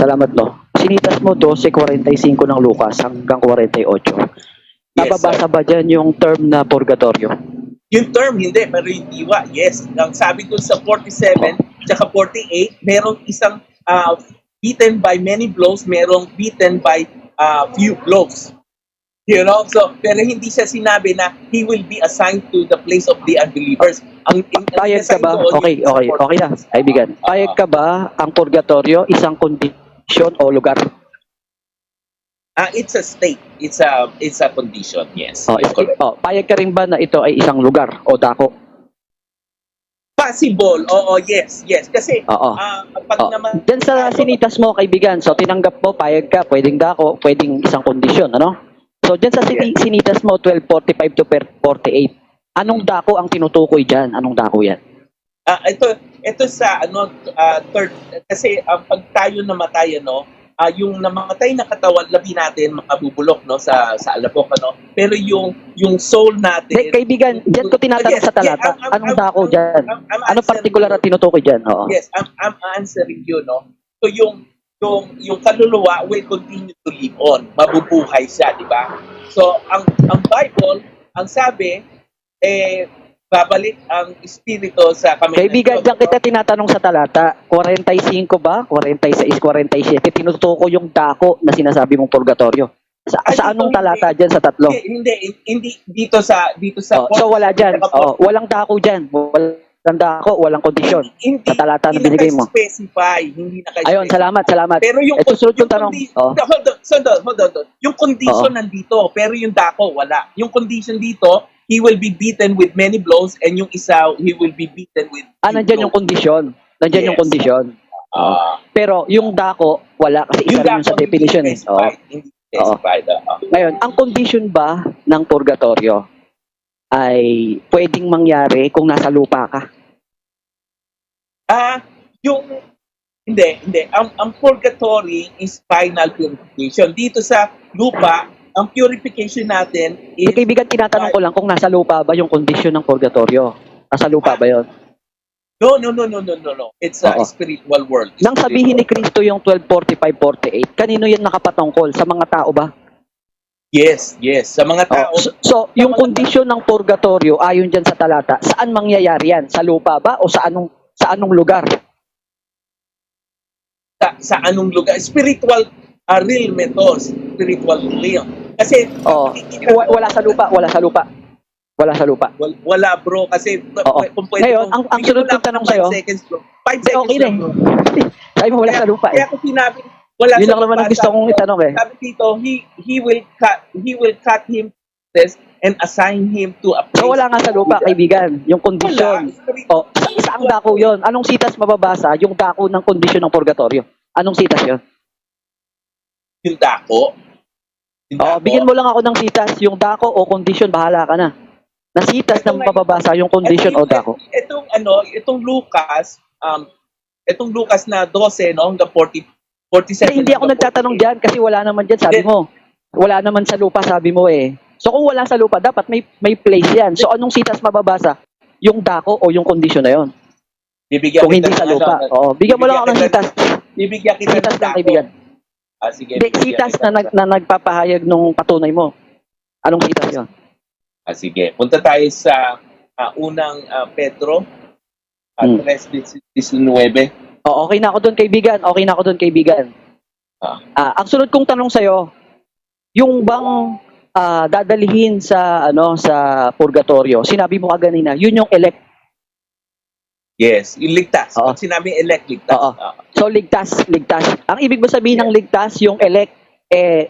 Salamat, no. Sinitas mo 12:45 ng Lucas hanggang 48. Yes, Nababasa ba dyan yung term na purgatorio? Yung term, hindi, pero yung diwa, yes. Ang sabi ko sa 47, tsaka 48, merong isang beaten by many blows, merong beaten by few blows. You know? So, pero hindi siya sinabi na he will be assigned to the place of the unbelievers. Payag ka ba? Okay na. Kaibigan. Payag ka ba ang purgatorio isang kondisyon o lugar? It's a state. It's a condition, yes. You're correct. Payag ka rin ba na ito ay isang lugar o dako? Possible. Oo, yes. Kasi, pag naman... Diyan sa sinitas mo, kaibigan, so tinanggap mo, payag ka, pwedeng dako, pwedeng isang kondisyon, ano? So, diyan sa sinitas mo, 12:45 to 48, anong dako ang tinutukoy dyan? Anong dako yan? Ito sa, third, kasi pag tayo namatay, yung namatay na katawan, labi natin makabubulok, sa alabok, Pero yung soul natin... Kaibigan, diyan ko tinatanong sa talata, anong dako dyan? Anong particular na tinutukoy dyan? Oo. Yes, I'm answering you, So, yung kaluluwa will continue to live on. Mabubuhay siya, di ba? So, ang Bible, ang sabi, babalik ang espiritu sa kamay. Kaibigan, diyan kita tinatanong sa talata, 45 ba? 46, 47, tinutuko yung dako na sinasabi mong purgatorio. Sa anong talata dyan sa tatlo? Hindi dito sa so, wala dyan. Walang dako dyan. Walang dako, walang kondisyon. Sa talata na binigay mo. Hindi naka-specify. Ayun, salamat. Pero yung susunod yung tanong. Hold on. Yung condition nandito, pero yung dako wala. Yung condition dito, he will be beaten with many blows, and yung isa, he will be beaten with nandyan yung kondisyon. Nandyan yung kondisyon. Pero yung dako, wala. Kasi isa rin yun sa definition. Hindi specified. Ngayon, ang condition ba ng purgatorio ay pwedeng mangyari kung nasa lupa ka? Hindi. Ang purgatory is final purification. Dito sa lupa, ang purification natin is... Kaibigan, tinatanong ko lang kung nasa lupa ba yung kondisyon ng purgatorio. Nasa lupa ba yun? No. It's a spiritual world. Nang sabihin ni Kristo yung 12:45-48, kanino yan nakapatungkol? Sa mga tao ba? Yes. Sa mga tao. So, yung kondisyon ng purgatorio, ayon dyan sa talata, saan mangyayari yan? Sa lupa ba o sa anong lugar? Sa anong lugar? Spiritual realm ito. Spiritual realm. Kasi, wala sa lupa. Wala, bro. Kasi, kung pwede... Ngayon, ang sunod kong tanong sa'yo... 5 seconds, bro. 5 seconds, okay lang. Sabi mo, wala sa lupa. Kaya ko sinabi, wala yun lang naman ang gusto kong itanong Sabi dito, he will cut him this and assign him to a place. So wala nga sa lupa, kaibigan. Yung kondisyon. Saang dako yun? Anong sitas mababasa? Yung dako ng kondisyon ng purgatorio. Anong sitas yun? Yung dako? Bigyan mo lang ako ng sitas. Yung dako o kondisyon, bahala ka na. Nasitas na mababasa yung kondisyon o dako. Itong Lucas na 12, hanggang 47. Hindi ako nagtatanong dyan kasi wala naman dyan, sabi mo. Wala naman sa lupa, sabi mo eh. So kung wala sa lupa, dapat may place yan. So anong sitas mababasa? Yung dako o yung kondisyon na yun? Bibigyan kung hindi sa lupa. Bigyan mo lang ako ng sitas. Bibigyan kita sitas ng lang, kaibigan. Sige. Sitas na nagpapahayag nung patunay mo. Anong sitas yun? Sige. Punta tayo sa unang Pedro 3:19. Okay na ako doon, kaibigan. Ang sunod kong tanong sa'yo, yung bang dadalihin sa purgatorio, sinabi mo kanina, yun yung elect. Yes, yung ligtas. Pag sinabing elect, ligtas. So ligtas. Ang ibig mo sabihin ng ligtas, yung elect,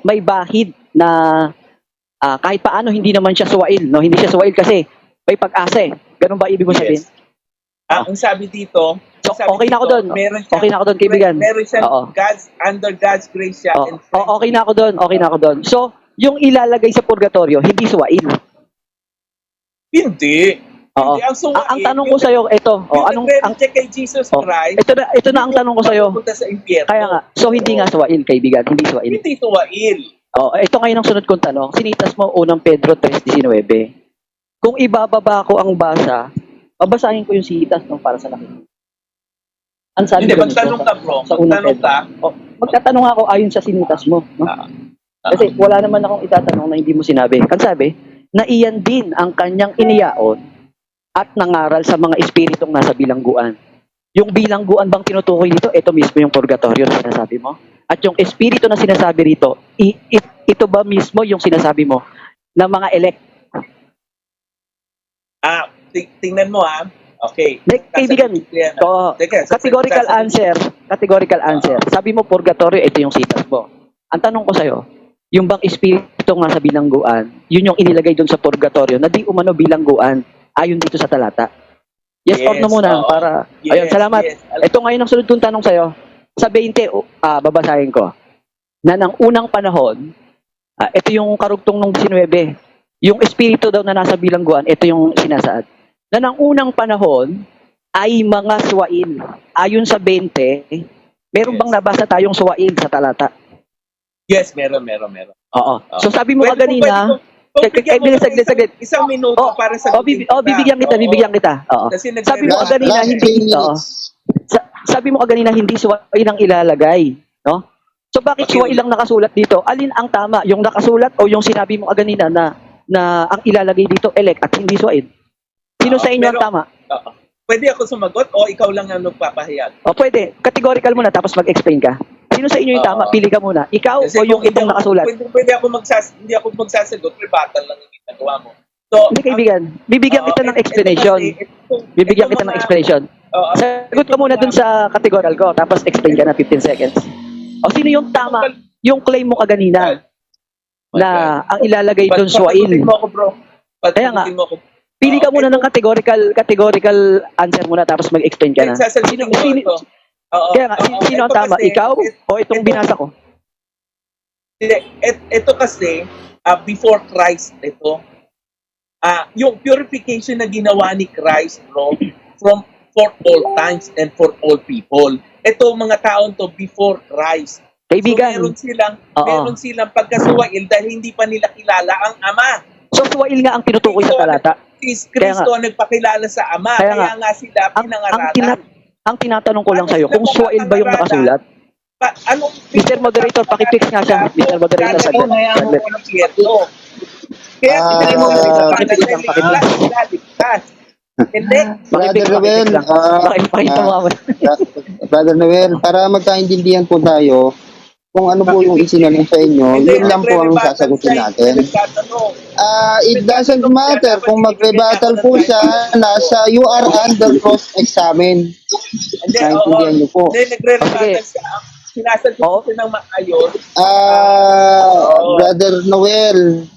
may bahid na kahit paano hindi naman siya suwail, no? Hindi siya suwail kasi may pag-asa. Ganun ba ibig mo sabihin? Ang sabi dito, okay na ako doon. Okay na ako doon, kaibigan. Meron siya under God's grace siya. Okay na ako doon. So, yung ilalagay sa purgatorio, hindi suwail. Hindi. Ang tanong ko sa'yo, ito. Kay Jesus Christ. Ito na ang tanong ko sa'yo. Sa impyerno. Kaya nga, so hindi nga suwail, kaibigan. Hindi suwail. Ito ngayon ang sunod kong tanong. Sinitas mo unang Pedro 3:19. Kung ibababa ko ang basa, babasahin ko yung sitas para sa lahat. Ang sabi Hindi, magtanong ka, bro. Magtanong ka. magtatanong ako ayon sa sinitas mo. No? Kasi wala naman akong itatanong na hindi mo sinabi. Ang sabi, na iyan din ang kanyang iniyaon at nangaral sa mga espiritong nasa bilangguan. Yung bilangguan bang tinutukoy dito, ito mismo yung purgatorio na sinasabi mo. At yung espiritu na sinasabi rito, ito ba mismo yung sinasabi mo na mga elect? Tingnan mo Okay. Kaibigan, categorical answer. Categorical answer. Sabi mo purgatorio, ito yung sitas mo. Ang tanong ko sa'yo, yung bang espiritu nga sa bilangguan, yun yung inilagay doon sa purgatorio na di umano bilangguan ayon dito sa talata. Yes or no muna para ayun, salamat. Ito ngayon ang sunod kong tanong sa'yo. Sa 20, babasahin ko. Na ng unang panahon, ito yung karugtong ng 19. Yung espiritu daw na nasa bilangguan, ito yung sinasaad. Na ng unang panahon ay mga suwain. Ayon sa 20, meron bang nabasa tayong suwain sa talata? Yes, meron. Oo. So sabi mo kanina, saglit. Isang minuto para sa bibigyan kita. Oo. Sabi mo kanina hindi sabi mo kanina hindi suwain ang ilalagay, no? So bakit suwain lang nakasulat dito? Alin ang tama, yung nakasulat o yung sinabi mo kanina na ang ilalagay dito elect at hindi suwain? Sino sa inyo ang tama? Pwede ako sumagot o ikaw lang ang nagpapahayag? Pwede. Categorical muna tapos mag-explain ka. Sino sa inyo yung tama? Pili ka muna. Ikaw o yung itong nakasulat? Pwede ako hindi ako magsasagot. Rebuttal lang yung ginagawa mo. So, hindi kaibigan. Bibigyan kita ng explanation. Bibigyan kita ng explanation. Sagot ka muna dun sa categorical ko tapos explain ka na 15 seconds. O sino yung tama? Yung claim mo kaganina na ang ilalagay dun suwain. Kaya nga, pili ka muna ng categorical answer muna tapos mag-explain ka na. Kaya nga, sino ang tama? Ikaw o itong binasa ko? Ito kasi, before Christ, yung purification na ginawa ni Christ, bro, for all times and for all people. Ito, mga taon to before Christ. Kaibigan. So, meron silang pagkasuwail dahil hindi pa nila kilala ang Ama. So, suwail nga ang tinutukoy sa talata. Kristo ang nagpakilala sa Ama. Kaya nga sila pinangaralan. Ang tinatanong ko lang sa'yo, kung suwail ba yung nakasulat? Mr. Moderator, pakipix nga siya. Mr. Moderator, saglit. Kaya pakipix lang. Brother Noel, Brother Noel, para magkaintindihan po tayo, kung ano po yung isinanong sa inyo, yun lang po ang sasagutin natin. It doesn't matter kung mag-rebuttal po siya, you are under cross-examine. Naintindihan niyo po. Hindi, nagre-rebuttal siya. Sinasagot siya ng maayos. Brother Noel,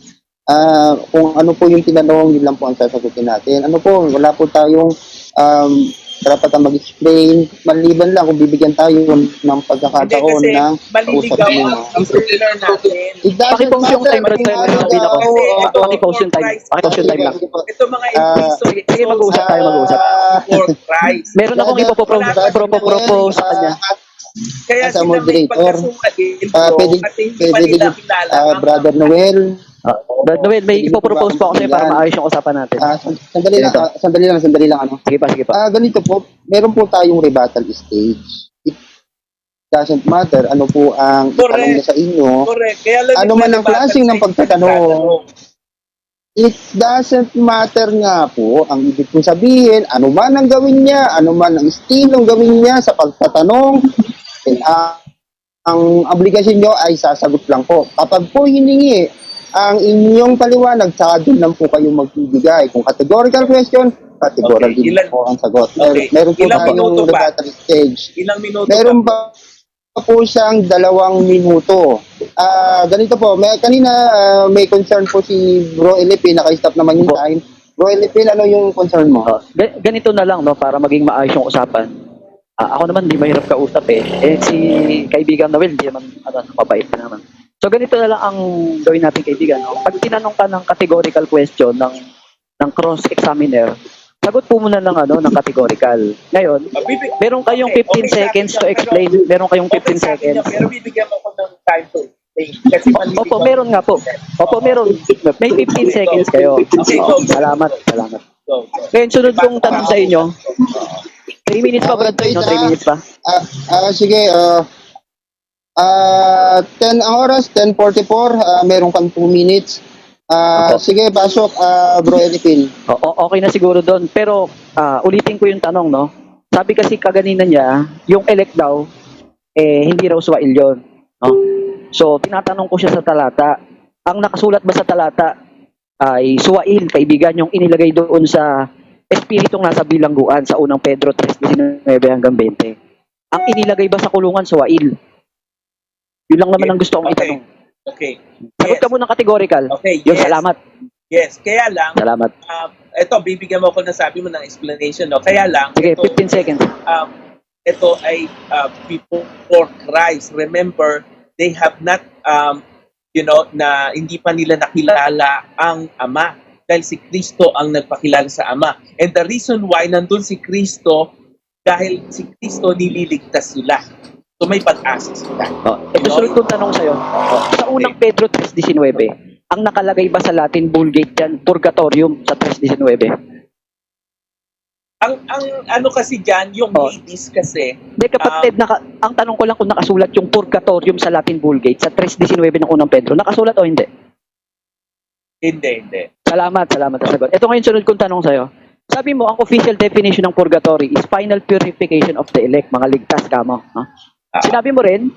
kung ano po yung tinanong, yun lang po ang sasagutin natin. Ano po, wala po tayong karapatan mag-explain, maliban lang kung bibigyan tayo ng pagkakataon ng kausap mo. Pakipost yung time, brother. Pakipost yung time. Pakipost yung time lang. Ito mga sige, mag-uusap tayo, mag-uusap. Meron akong ipopropose sa kanya. Kaya sa moderator, pwede Brother Noel. Brother Noel, may ipopropose po ako sa'yo para maayos yung usapan natin. Sandali lang. Sige pa. Ganito po, meron po tayong rebuttal stage. It doesn't matter ano po ang itanong na sa inyo. Ano man ang klaseng ng pagtatanong. It doesn't matter nga po, ang ibig kong sabihin, ano man ang gawin niya, ano man ang estilong gawin niya sa pagtatanong, ang obligasyon nyo ay sasagot lang po. Kapag po hiningi ang inyong paliwanag, saka doon lang po kayo magbibigay. Kung categorical question, categorical din po ang sagot. Meron po tayong rebuttal stage. Ilang minuto meron pa po siyang 2 minuto. Ganito po, kanina may concern po si Bro Elipin, naka-stop naman yung time. Bro Elipin, ano yung concern mo? Ganito na lang, no, para maging maayos yung usapan. Ako naman, di mahirap kausap si kaibigan Noel, di naman, mabait na naman. So, ganito na lang ang gawin natin, kaibigan. No? Pag tinanong ka ng categorical question ng cross-examiner, sagot po muna ng categorical. Ngayon, meron kayong 15 seconds to explain. Meron kayong 15 seconds. Pero bibigyan mo ko ng time to explain. Kasi Opo, meron nga po. Opo, meron. May 15 seconds kayo. Salamat. Ngayon, sunod kong tanong sa inyo. 3 minutes pa ba ito? 3 minutes pa? Sige, 10 ang oras, 10:44, meron kang 2 minutes. Sige, pasok, Bro Elipin. Okay na siguro doon. Pero ulitin ko yung tanong, no? Sabi kasi kaganina niya, yung elect daw, hindi raw swail yun. No? So, tinatanong ko siya sa talata. Ang nakasulat ba sa talata ay swail, kaibigan, yung inilagay doon sa espiritong nasa bilangguan sa unang Pedro 3:19 hanggang 20. Ang inilagay ba sa kulungan, swail? Yun lang naman ang gusto kong itanong. Okay. Sagot ka muna categorical. Okay, Yung yes. salamat. Yes, kaya lang, Salamat. ito, bibigyan mo ako ng sabi mo ng explanation, no? Kaya lang, Sige, ito, 15 seconds. ito ay before Christ. Remember, they have not, na hindi pa nila nakilala ang Ama dahil si Kristo ang nagpakilala sa Ama. And the reason why nandun si Kristo, dahil si Kristo nililigtas sila. So may pag-asa sila. Ito sunod kong tanong sa'yo. Sa unang Pedro 3:19, ang nakalagay ba sa Latin Vulgate dyan, purgatorium sa 3:19? Ang ano kasi dyan, yung ladies kasi, Hindi, kapatid, ang tanong ko lang kung nakasulat yung purgatorium sa Latin Vulgate sa 3:19 ng unang Pedro. Nakasulat o hindi? hindi. Salamat sa sagot. Ito ngayon sunod kong tanong sa'yo. Sabi mo, ang official definition ng purgatory is final purification of the elect, mga ligtas kamo. No? Sinabi mo rin,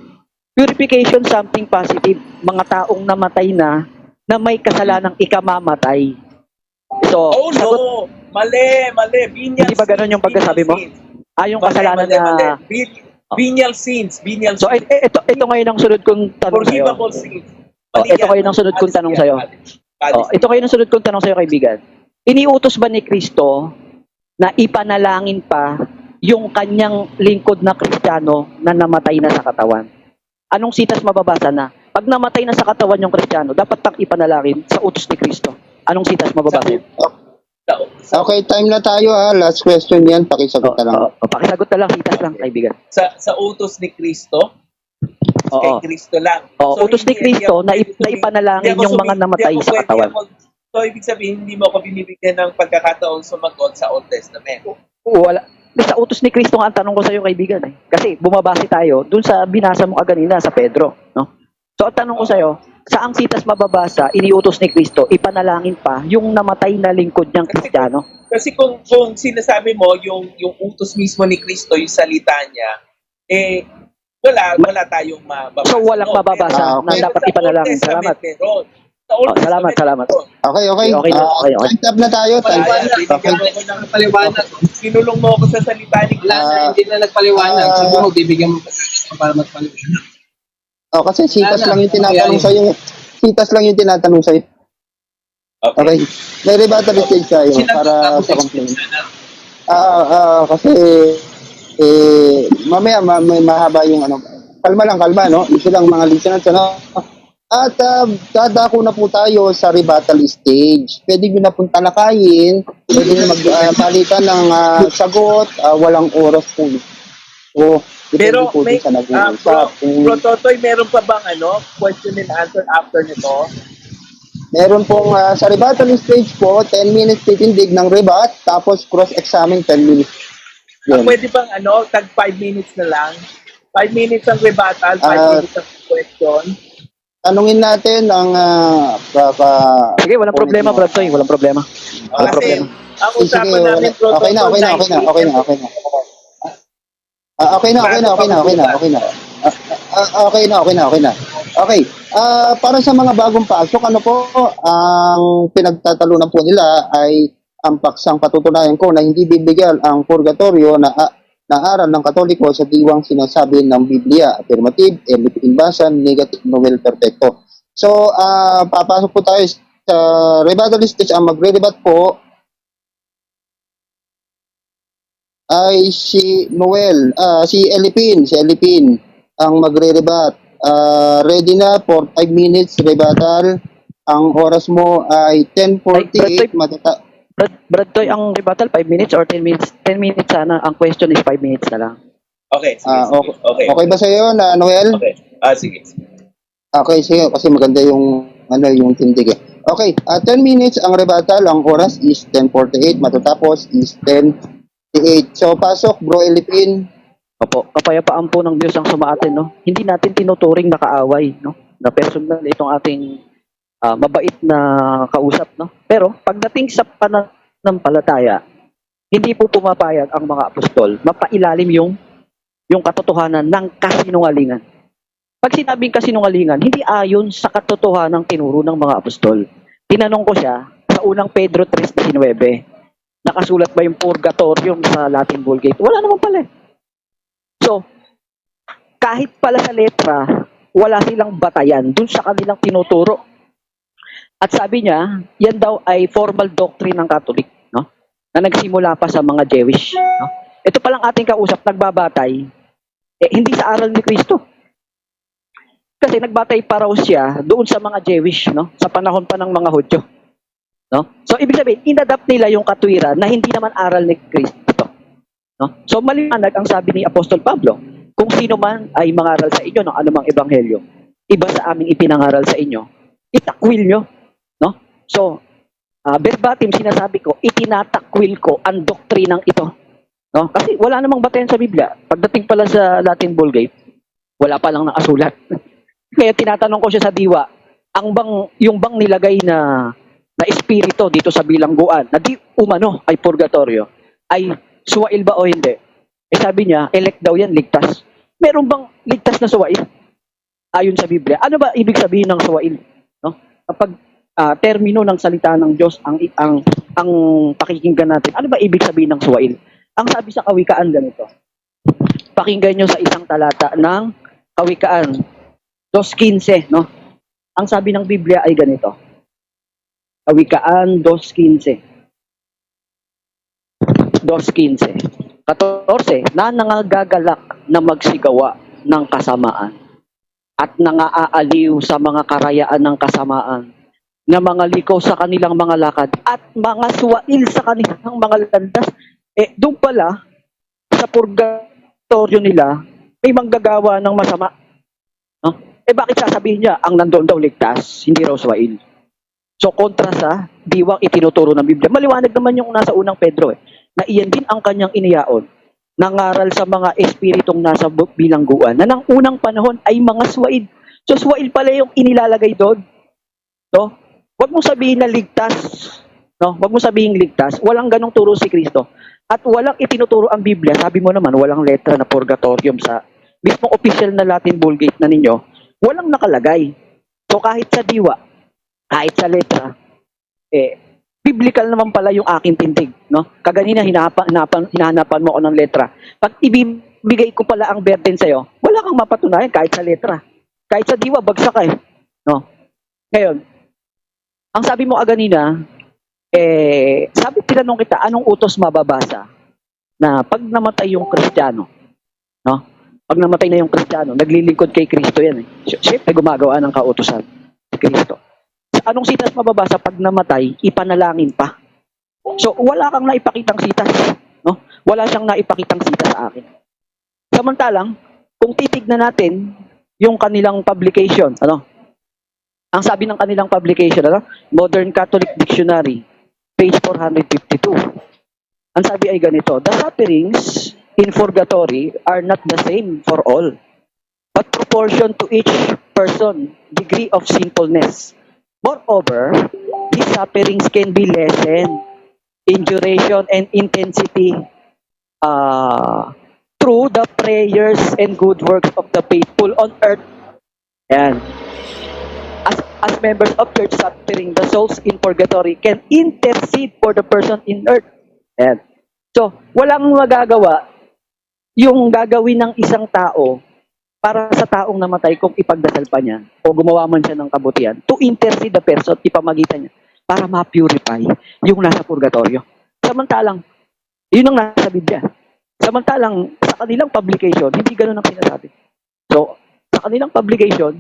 purification something positive, mga taong namatay na may kasalanang ikamamatay. So, Oh no! Mali! Venial hindi ba ganun yung pagkasabi mo? Yung kasalanan na... Venial sins. So, ito ngayon ang sunod kong tanong sa'yo. Forgivable sins. Ito ngayon ang sunod kong tanong sa'yo. Ito ngayon ang sunod kong tanong sa'yo, kaibigan. Iniutos ba ni Kristo na ipanalangin pa yung kanyang lingkod na Kristiyano na namatay na sa katawan? Anong sitas mababasa na? Pag namatay na sa katawan yung Kristiyano, dapat pang ipanalangin sa utos ni Kristo. Anong sitas mababasa? Okay, time na tayo ha. Last question yan. Pakisagot na lang. Pakisagot na lang, sitas lang, kaibigan. Sa utos ni Kristo? Kay Kristo lang. Utos ni Kristo na ipanalangin yung mga namatay sa katawan. So, ibig sabihin, hindi mo ako binibigyan ng pagkakataon sumagot sa Old Testament. Wala. Sa utos ni Kristo nga ang tanong ko sa iyo, kaibigan. Kasi bumabase tayo dun sa binasa mo kaganina sa Pedro. No? So, ang tanong ko sa iyo, saang sitas mababasa, iniutos ni Kristo, ipanalangin pa yung namatay na lingkod niyang Kristiyano? Kasi kung sinasabi mo, yung utos mismo ni Kristo, yung salita niya, wala tayong mababasa. So, walang mababasa na dapat ipanalangin. Salamat. Salamat. Okay. Okay. Time tab na tayo. Paliwanag. Sinulong mo ako sa salita ni Kristo. Hindi na nagpaliwanag. Siguro bibigyan mo para magpaliwanag. Kasi sitas lang yung tinatanong sa'yo. Sitas lang yung tinatanong sa'yo. Okay. May rebuttal stage tayo para sa complaint. Kasi mamaya may mahaba yung ano. Kalma, no? Ito lang mga listeners, ano? At dadako na po tayo sa rebuttal stage. Pwede nyo na pong talakayin, pwede nyo magpalitan ng sagot, walang oras po. So, pero po may, sa nag-uusap. Bro Totoy, meron pa bang question and answer after nito? Meron pong sa rebuttal stage po, 10 minutes titindig ng rebat, tapos cross-examine 10 minutes. Pwede bang tag 5 minutes na lang? 5 minutes ang rebuttal, 5 minutes ang question. Tanungin natin ang sige, walang problema, Brad Toy. Walang problema. Walang problema. Ang usapan namin, Bro Okay na. Okay. Para sa mga bagong pasok, ano po, ang pinagtatalunan po nila ay ang paksang patutunayan ko na hindi bibigyan ang purgatorio na aral ng Katoliko sa diwang sinasabi ng Biblia. Affirmative, inbasan, negative, novel, perfecto. So, papasok po tayo sa rebuttal stage. Ang magre-rebat po ay si Noel, si Elipin ang magre-rebat. Ready na for 5 minutes rebuttal. Ang oras mo ay 10:48. Brad Toy, ang rebuttal 5 minutes or 10 minutes? 10 minutes sana. Ang question is 5 minutes na lang. Okay, sige. Okay ba sa iyo na Noel? Okay. Sige. Okay, sige kasi maganda yung tindig eh. Okay, 10 minutes ang rebuttal, ang oras is 10:48, matatapos is 10:48. So pasok Bro Elipin. Opo, kapayapaan po ng Diyos ang sumaatin, no? Hindi natin tinuturing na kaaway, no? Na personal itong ating mabait na kausap, no? Pero pagdating sa pananampalataya, hindi po pumapayag ang mga apostol mapailalim yung katotohanan ng kasinungalingan. Pag sinabing kasinungalingan, hindi ayon sa katotohanan ng tinuro ng mga apostol. Tinanong ko siya sa unang Pedro 3:19, nakasulat ba yung purgatorium sa Latin Vulgate? Wala naman pala. So, kahit pala sa letra, wala silang batayan dun sa kanilang tinuturo. At sabi niya, yan daw ay formal doctrine ng Catholic, no? Na nagsimula pa sa mga Jewish, no? Ito palang ating kausap, nagbabatay, hindi sa aral ni Kristo. Kasi nagbatay pa raw siya doon sa mga Jewish, no? Sa panahon pa ng mga Hudyo, no? So, ibig sabihin, inadapt nila yung katwiran na hindi naman aral ni Kristo, no? So, maliwanag ang sabi ni Apostol Pablo, kung sino man ay mangaral sa inyo ng anumang ebanghelyo, iba sa aming ipinangaral sa inyo, itakwil nyo, no? So, verbatim sinasabi ko, itinatakwil ko ang doktrinang ito, no? Kasi wala namang batayan sa Biblia. Pagdating pala sa Latin Vulgate, wala pa lang nakasulat. Kaya tinatanong ko siya sa diwa, yung bang nilagay na espiritu dito sa bilangguan, na di umano ay purgatorio, ay suwail ba o hindi? Eh sabi niya, elect daw yan, ligtas. Meron bang ligtas na suwail? Ayon sa Biblia. Ano ba ibig sabihin ng suwail? No? Kapag termino ng salita ng Diyos ang pakikinggan natin, ano ba ibig sabihin ng suwail? Ang sabi sa Kawikaan ganito. Pakinggan nyo sa isang talata ng Kawikaan 2:15, no? Ang sabi ng Biblia ay ganito. Kawikaan 2:15. 2:15. 14, na nangagagalak na magsigawa ng kasamaan at nangaaliw sa mga karayaan ng kasamaan, na mga liko sa kanilang mga lakad at mga suwail sa kanilang mga landas. Doon pala, sa purgatorio nila, may manggagawa ng masama. No? Bakit sasabihin niya, ang nandoon daw ligtas, hindi raw suwail? So, kontra sa diwang itinuturo ng Biblia. Maliwanag naman yung nasa unang Pedro, na iyan din ang kanyang iniyaon, nangaral sa mga espiritong nasa bilangguan, na ng unang panahon ay mga suwail. So, suwail pala yung inilalagay doon. No? Huwag mong sabihin na ligtas. No? Huwag mong sabihin ligtas. Walang ganong turo si Kristo. At walang itinuturo ang Biblia. Sabi mo naman, walang letra na purgatorium sa mismong official na Latin Vulgate na ninyo. Walang nakalagay. So kahit sa diwa, kahit sa letra, biblical naman pala yung aking tindig. No? Kaganina, hinahanapan mo ako ng letra. Pag ibibigay ko pala ang burden sa'yo, wala kang mapatunayan kahit sa letra. Kahit sa diwa, bagsak ka eh. No? Ngayon, ang sabi mo kaganina, tinanong kita, anong utos mababasa na pag namatay yung Kristiyano, no? Pag namatay na yung Kristiyano, naglilingkod kay Kristo yan eh. Siyempre, gumagawa ng kautusan si Kristo. Anong sitas mababasa pag namatay, ipanalangin pa? So, wala kang naipakitang sitas. No? Wala siyang naipakitang sitas sa akin. Samantalang, kung titignan natin yung kanilang publication, ano? Ang sabi ng kanilang publication, ano? Modern Catholic Dictionary, page 452. Ang sabi ay ganito, the sufferings in purgatory are not the same for all, but proportion to each person, degree of sinfulness. Moreover, these sufferings can be lessened in duration and intensity through the prayers and good works of the faithful on earth. Yan. As members of church, suffering, the souls in purgatory can intercede for the person in earth. Yan. So, walang magagawa yung gagawin ng isang tao para sa taong namatay kung ipagdasal pa niya o gumawa man siya ng kabutihan to intercede the person, ipamagitan niya para ma-purify yung nasa purgatorio. Samantalang, yun ang nasa Biblia. Samantalang, sa kanilang publication, hindi ganun ang sinasabi. So, sa kanilang publication,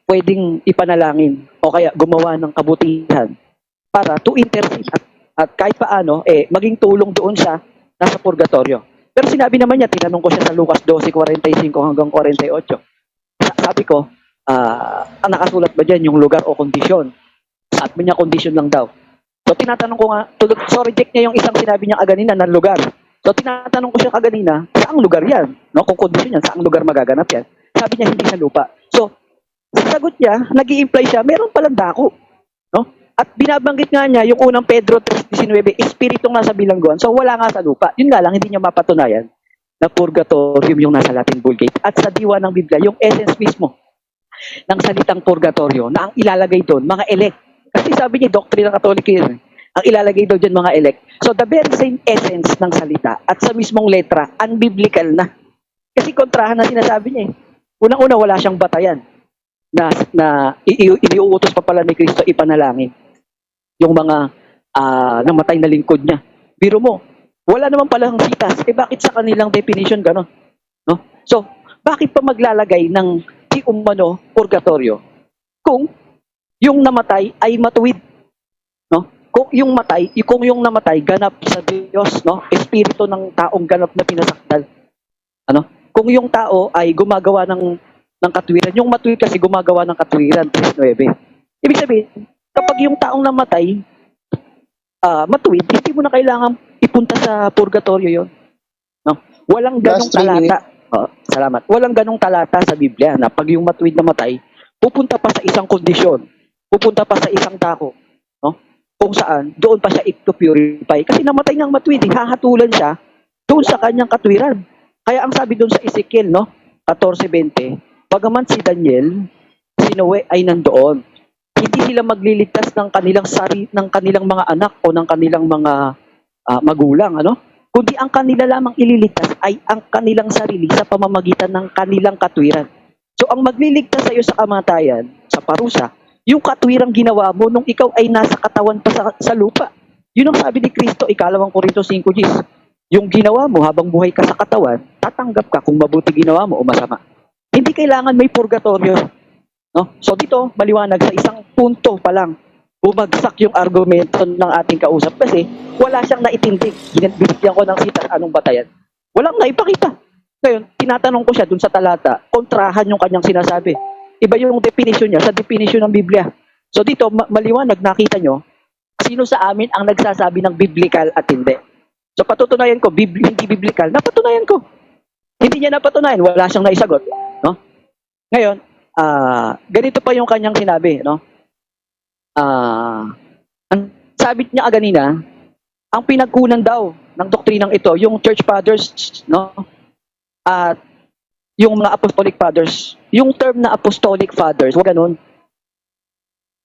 pwedeng ipanalangin o kaya gumawa ng kabutihan para to intercede at kahit paano, maging tulong doon sa nasa purgatorio. Pero sinabi naman niya, tinanong ko siya sa Lucas 12:45 hanggang 48. Sabi ko, nakasulat ba dyan yung lugar o kondisyon? Sabi niya, kondisyon lang daw. So tinatanong ko nga, so reject niya yung isang sinabi niya kaganina na lugar. So tinatanong ko siya kaganina, saang lugar yan? No, kung kondisyon yan, saang lugar magaganap yan? Sabi niya, hindi sa lupa. So, sa sagot niya, nag-i-imply siya, meron palang dako. No? At binabanggit nga niya, yung unang Pedro 3:19, espiritong nasa bilangguan. So, wala nga sa lupa. Yun nga lang, hindi niya mapatunayan na purgatorium yung nasa Latin Vulgate. At sa diwa ng Biblia, yung essence mismo ng salitang purgatorio na ang ilalagay doon, mga elect. Kasi sabi niya, doktrina Katoliko yun. Ang ilalagay daw dyan, mga elect. So, the very same essence ng salita at sa mismong letra, unbiblical na. Kasi kontrahan na sinasabi niya eh. Unang-una, wala siyang batayan na iniuutos pa pala ni Kristo ipanalangin yung mga namatay na lingkod niya. Biro mo, wala naman palang sitas. Bakit sa kanilang definition gano'n? No? So, bakit pa maglalagay ng di umano purgatorio kung yung namatay ay matuwid? No? Kung yung namatay ganap sa Diyos, no? Espiritu ng taong ganap na pinasakdal. Ano? Kung yung tao ay gumagawa ng katwiran, yung matuwid kasi gumagawa ng katwiran, 3:9. Ibig sabihin, kapag yung taong namatay, matuwid, hindi mo na kailangan ipunta sa purgatorio yon. No? Walang ganong Last 3 talata. Salamat. Walang ganong talata sa Biblia na pag yung matuwid namatay, pupunta pa sa isang kondisyon, pupunta pa sa isang dako. No? Kung saan, doon pa siya ito-purify. Kasi namatay niyang matuwid, hahatulan siya doon sa kanyang katwiran. Kaya ang sabi doon sa Ezekiel, no? 14:20, bagaman si Daniel, si Noe ay nandoon. Hindi sila magliligtas ng kanilang mga anak o ng kanilang mga magulang, ano? Kundi ang kanila lamang ililigtas ay ang kanilang sarili sa pamamagitan ng kanilang katwiran. So ang magliligtas sa iyo sa kamatayan, sa parusa, yung katwirang ginawa mo nung ikaw ay nasa katawan pa sa lupa. Yun ang sabi ni Kristo, 2 Korintos 5:10. Yung ginawa mo habang buhay ka sa katawan, tatanggap ka kung mabuti ginawa mo o masama. Hindi kailangan may purgatorio. No? So dito, maliwanag sa isang punto pa lang, bumagsak yung argumento ng ating kausap kasi wala siyang naitindig. Binigyan ko ng sitas anong batayan. Walang naipakita. Ngayon, tinatanong ko siya dun sa talata, kontrahan yung kanyang sinasabi. Iba yung definition niya sa definition ng Biblia. So dito, maliwanag, nakita nyo, sino sa amin ang nagsasabi ng biblical at hindi. So patutunayan ko, hindi biblical, napatunayan ko. Hindi niya napatunayan, wala siyang naisagot. No? Ngayon, ganito pa yung kanyang sinabi, no? Ang sabi niya kanina, ang pinagkunan daw ng doktrinang ito, yung church fathers, no? At yung mga apostolic fathers, yung term na apostolic fathers, wag ganun.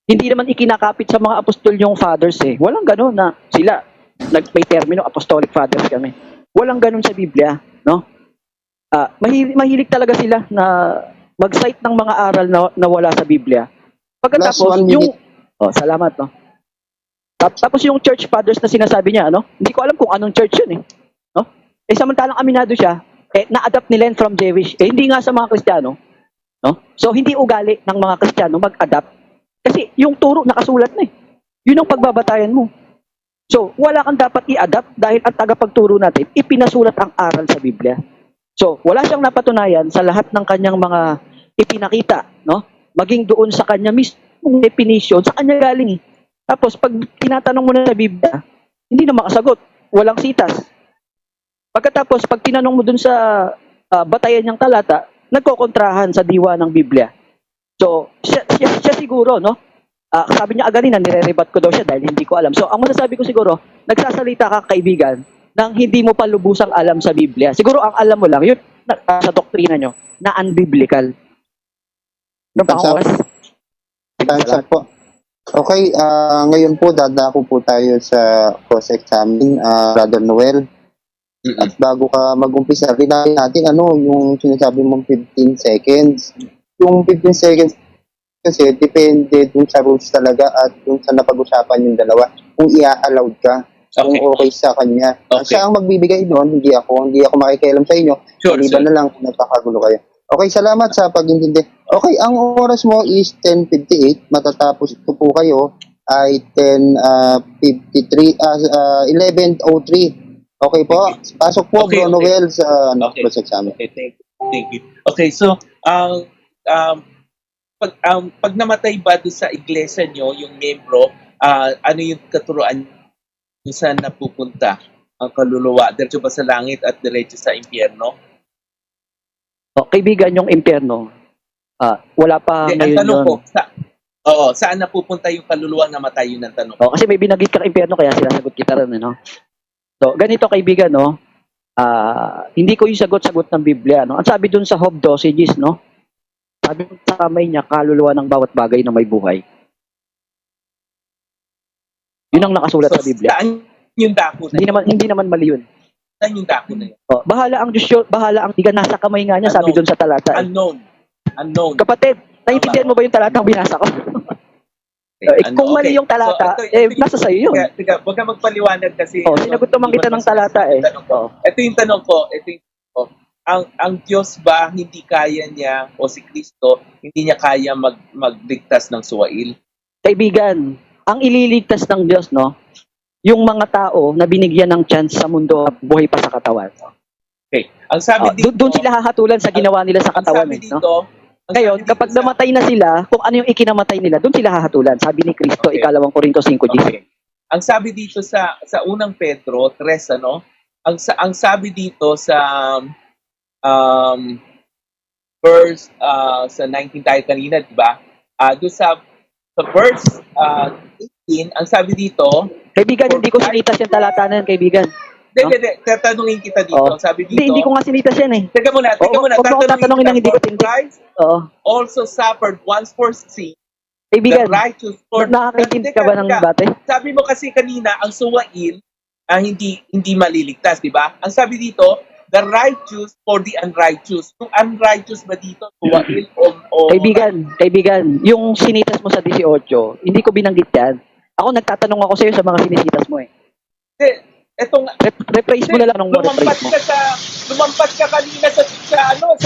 Hindi naman ikinakapit sa mga apostol yung fathers eh. Walang ganun na sila, may termino, apostolic fathers kami. Walang ganun sa Biblia, no? Mahilig talaga sila na mag-cite ng mga aral na wala sa Biblia. Pagkatapos, salamat, no? Tapos yung church fathers na sinasabi niya, ano? Hindi ko alam kung anong church yun, eh. No? Eh, samantalang aminado siya, na-adapt nila from Jewish. Hindi nga sa mga Kristiyano, no? So, hindi ugali ng mga Kristiyano mag-adapt. Kasi yung turo nakasulat na, eh. Yun ang pagbabatayan mo. So, wala kang dapat i-adapt dahil ang tagapagturo natin, ipinasulat ang aral sa Biblia. So, wala siyang napatunayan sa lahat ng kanyang mga ipinakita, no? Maging doon sa kanya mismong definition, sa kanya galing. Tapos, pag tinatanong mo na sa Biblia, hindi na makasagot. Walang sitas. Pagkatapos, pag tinanong mo doon sa batayan niyang talata, nagkokontrahan sa diwa ng Biblia. So, siya siguro, no? Sabi niya agarin na nire-rebat ko daw siya dahil hindi ko alam. So, ang masasabi ko siguro, nagsasalita ka, kaibigan, nang hindi mo pa lubusang alam sa Biblia. Siguro ang alam mo lang, yun sa doktrina nyo, na unbiblical. Ano pa ang oras? Thanks po. Okay, ngayon po dadako po tayo sa cross-examine, Brother Noel. At bago ka mag-umpisa, rinay natin yung sinasabi mong 15 seconds. Yung 15 seconds kasi depende dun sa rules talaga at dun sa napag-usapan yung dalawa. Kung i-allowed ka. Kung okay sa kanya. Okay. Siya ang magbibigay doon, hindi ako makikialam sa inyo. Maliban na lang kung nagkakagulo kayo. Okay, salamat sa pag-intindi. Okay, ang oras mo is 10:58. Matatapos ito po kayo ay 11:03. Okay po. Pasok po, Bro Noel, sa cross-examine. Okay, thank you. Okay, so, pag namatay ba doon sa iglesia nyo, yung membro, ano yung katuruan kung saan napupunta? ang kaluluwa? Diretso ba sa langit at diretso sa impyerno? Kaibigan, yung impyerno, wala pa Hindi, ang ngayon tanong yun. ko, saan napupunta yung kaluluwa na matay, yun ang tanong. Kasi may binagit kang impyerno, kaya sinasagot kita rin, no? So, ganito kaibigan, no? Hindi ko yung sagot-sagot ng Biblia, no? Ang sabi dun sa Job 12, no? Sabi sa kamay niya, kaluluwa ng bawat bagay na may buhay. Yun ang nakasulat sa Biblia. Saan yung dako na yun? Hindi naman mali yun. Saan yung dako na yun? Bahala ang Diyos yun, bahala ang tiga, nasa kamay nga niya, sabi dun sa talata. Unknown. Kapatid, naiintindihan mo ba yung talatang binasa ko? Kung mali yung talata, nasa sa'yo yun. Huwag ka magpaliwanag kasi. Sinagot naman kita ng talata eh. Ito yung tanong ko. Ang Diyos ba hindi kaya niya, o si Kristo, hindi niya kaya magligtas ng suwail? Kaibigan, ang ililigtas ng Diyos, no, yung mga tao na binigyan ng chance sa mundo at buhay pa sa katawan. Okay. Ang sabi dito, doon sila hahatulan sa ginawa nila sa katawan. Ngayon, kapag namatay na sila, kung ano yung ikinamatay nila, doon sila hahatulan. Sabi ni Kristo, Okay. 2 Korinto 5:10. Okay. Ang sabi dito sa unang Pedro 3, ang sabi dito sa verse sa 19 tayo kanina, di ba? Doon sa verse 18, ang sabi dito, Kaibigan, hindi ko sinitas yung talata na yan, kaibigan. hindi, tatanungin kita dito. Sabi dito, Hindi ko nga sinitas yan eh. Teka muna, tatanungin ng hindi ko tindig. Christ also suffered once for sin, Kaibigan, the righteous for... nakakaintindi ka ba ng debate? Sabi mo kasi kanina, ang suwail, hindi maliligtas, di ba? Ang sabi dito, the righteous for the unrighteous. Yung unrighteous ba dito, suwail o... Kaibigan, yung sinitas mo sa 18, hindi ko binanggit yan. Ako nagtatanong ako sa'yo sa mga sinisitas mo eh. Rephrase mo na lang nung rephrase mo. Lumampas ka kanina sa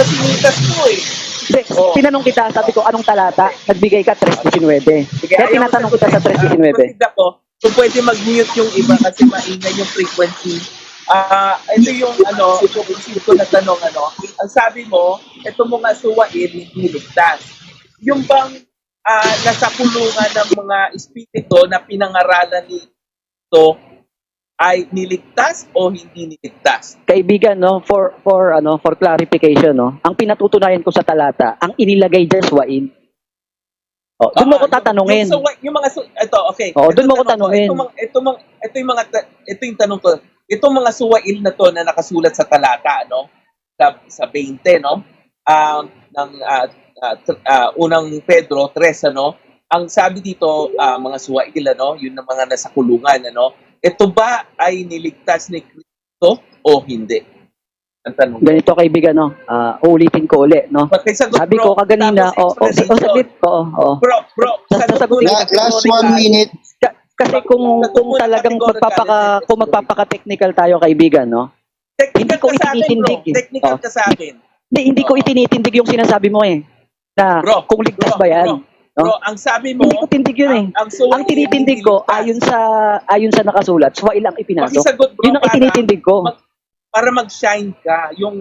sinitas mo eh. Hindi, tinanong kita, sabi ko, anong talata? Nagbigay ka 3:19. Kaya tinatanong kita sa 3:19. Kung pwede mag-mute yung iba kasi maingay yung frequency. Ito yung isip ko na tanong, ang sabi mo, ito mga suwain, hindi ligtas. Yung bang nasa kulungan ng mga espiritu na pinangaralan nito ay niligtas o hindi niligtas? Kaibigan, no, for clarification, no, ang pinatutunayan ko sa talata, ang inilagay diyan suwain. Doon mo ko tatanungin. Doon mo ko tanungin. Ito yung tanong ko. Itong mga suwail na to na nakasulat sa talata, sa 20, ng unang Pedro 3, ang sabi dito, mga suwail, yun ang mga nasa kulungan, ito ba ay niligtas ni Kristo o hindi? Ang tanong. Ganito kaibigan, ulitin ko uli, no. Sabi ko kaganina, saglit, Bro, sasagutin kita. Last 1 minute. Kasi kung talagang magpapaka-technical tayo kaibigan, no. Hindi ko itinitindig. Technical ka sa akin. Hindi ko itinitindig yung sinasabi mo eh. Na kung ligtas ba yan. Bro, ang sabi mo, hindi ko tindig yun eh. Ang tinitindig ko, ayon sa nakasulat, suwail ang ipinasok. Yun ang itinitindig ko. Para mag-shine ka, yung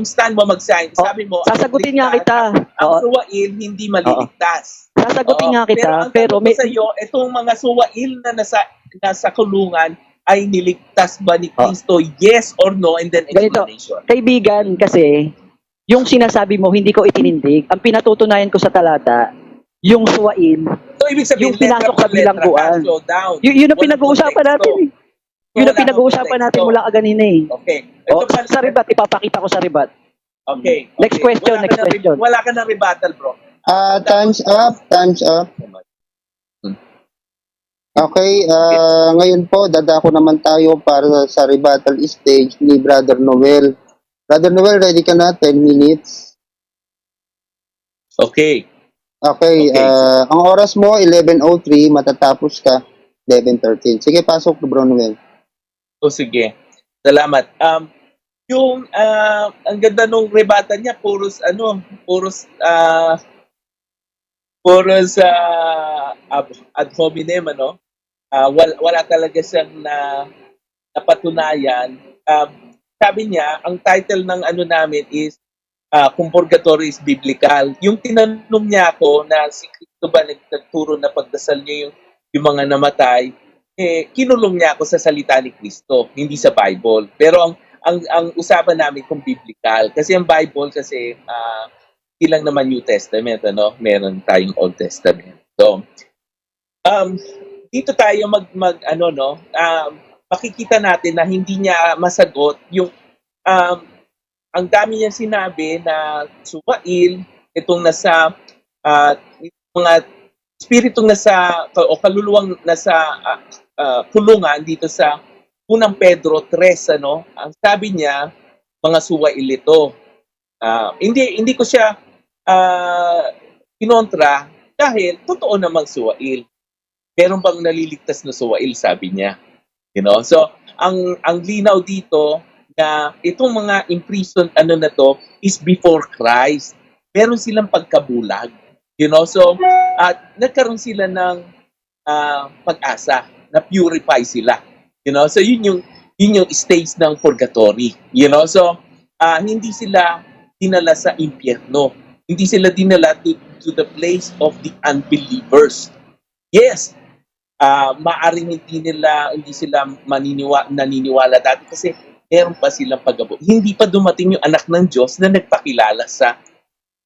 stand mo mag-shine. Sabi mo, sasagutin nga kita. Ang suwail hindi maliligtas. Sasagutin nga kita, pero may... sa'yo, itong mga suwail na nasa kulungan ay niligtas ba ni Kristo? Yes or no? And then explanation. Ganito, kaibigan, kasi yung sinasabi mo, hindi ko itinindig. Ang pinatutunayan ko sa talata, yung suwail, so, ibig sabihin, yung pinasok sa bilangguan. Yun ang pinag-uusapan natin eh. Yun ang pinag-uusapan natin mula kaganina eh. Okay. Sa ribat, ipapakita ko sa ribat. Okay. Next question. Wala ka ng rebuttal, bro. Time's up. Okay, ngayon po, dadako naman tayo para sa rebuttal stage ni Brother Noel. Brother Noel, ready ka na? 10 minutes. Okay. Okay. Ang oras mo, 11:03, matatapos ka, 11:13. Sige, pasok, Bro Noel. Sige. Salamat. Ang ganda nung rebuttal niya, puros ad hominem, wala talaga siyang napatunayan. Sabi niya, ang title ng namin is kung purgatory is biblical. Yung tinanong niya ako na si Kristo ba nagtuturo na pagdasal niyo yung mga namatay, kinulong niya ako sa salita ni Kristo, hindi sa Bible. Pero ang usapan namin kung biblical. Kasi ang Bible kasi, hindi lang naman New Testament, ano? Meron tayong Old Testament. So, dito tayo makikita natin na hindi niya masagot yung ang dami niya sinabi na suwail, itong nasa mga espiritong nasa o kaluluwang nasa kulungan dito sa unang Pedro 3, ano? Ang sabi niya, mga suwail ito. Hindi ko siya kinontra dahil totoo namang suwail. Meron bang naliligtas na suwail, sabi niya. You know? So, ang linaw dito na itong mga imprisoned na to is before Christ. Meron silang pagkabulag. You know? So, nagkaroon sila ng pag-asa na purify sila. You know? So, yun yung stage ng purgatory. You know? So, hindi sila dinala sa impyerno. Hindi sila dinala to the place of the unbelievers. Yes, maaring hindi sila naniniwala dati kasi meron pa silang pag-abot. Hindi pa dumating yung anak ng Diyos na nagpakilala sa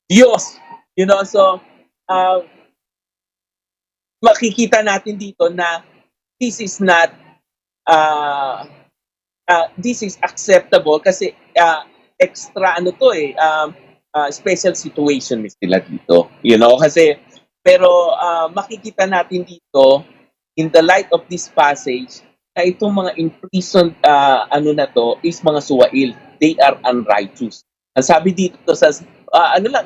Diyos. You know, so makikita natin dito na this is not this is acceptable kasi extra special situation sila dito. You know, kasi pero makikita natin dito in the light of this passage na itong mga imprisoned is mga suwail. They are unrighteous. Ang sabi dito sa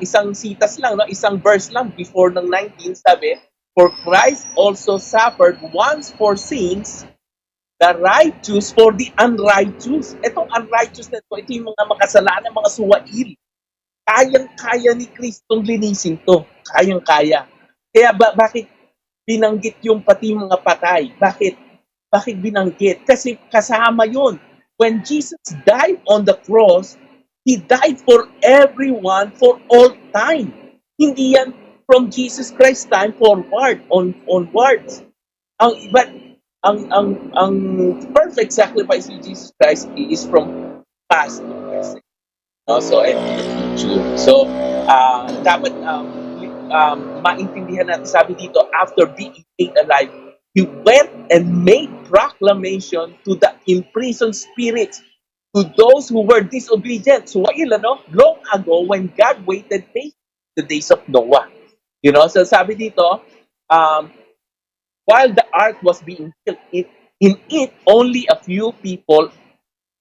isang sitas lang, no? Isang verse lang before ng 19, sabi, for Christ also suffered once for sins, the righteous for the unrighteous. Itong unrighteous na ito yung mga makasalanan, mga suwail. Kayang-kaya ni Kristong linisin to. Kayang-kaya. Kaya bakit binanggit yung pati mga patay? Bakit binanggit? Kasi kasama yun. When Jesus died on the cross, He died for everyone for all time. Hindi yan from Jesus Christ time forward, onwards. Ang perfect sacrifice ni Jesus Christ is from past to present. So, and future. So, dapat maintindihan natin, sabi dito, after being made alive, He went and made proclamation to the imprisoned spirits, to those who were disobedient. So, long ago, when God waited the days of Noah. You know, so sabi dito, while the ark was being built, in it, only a few people,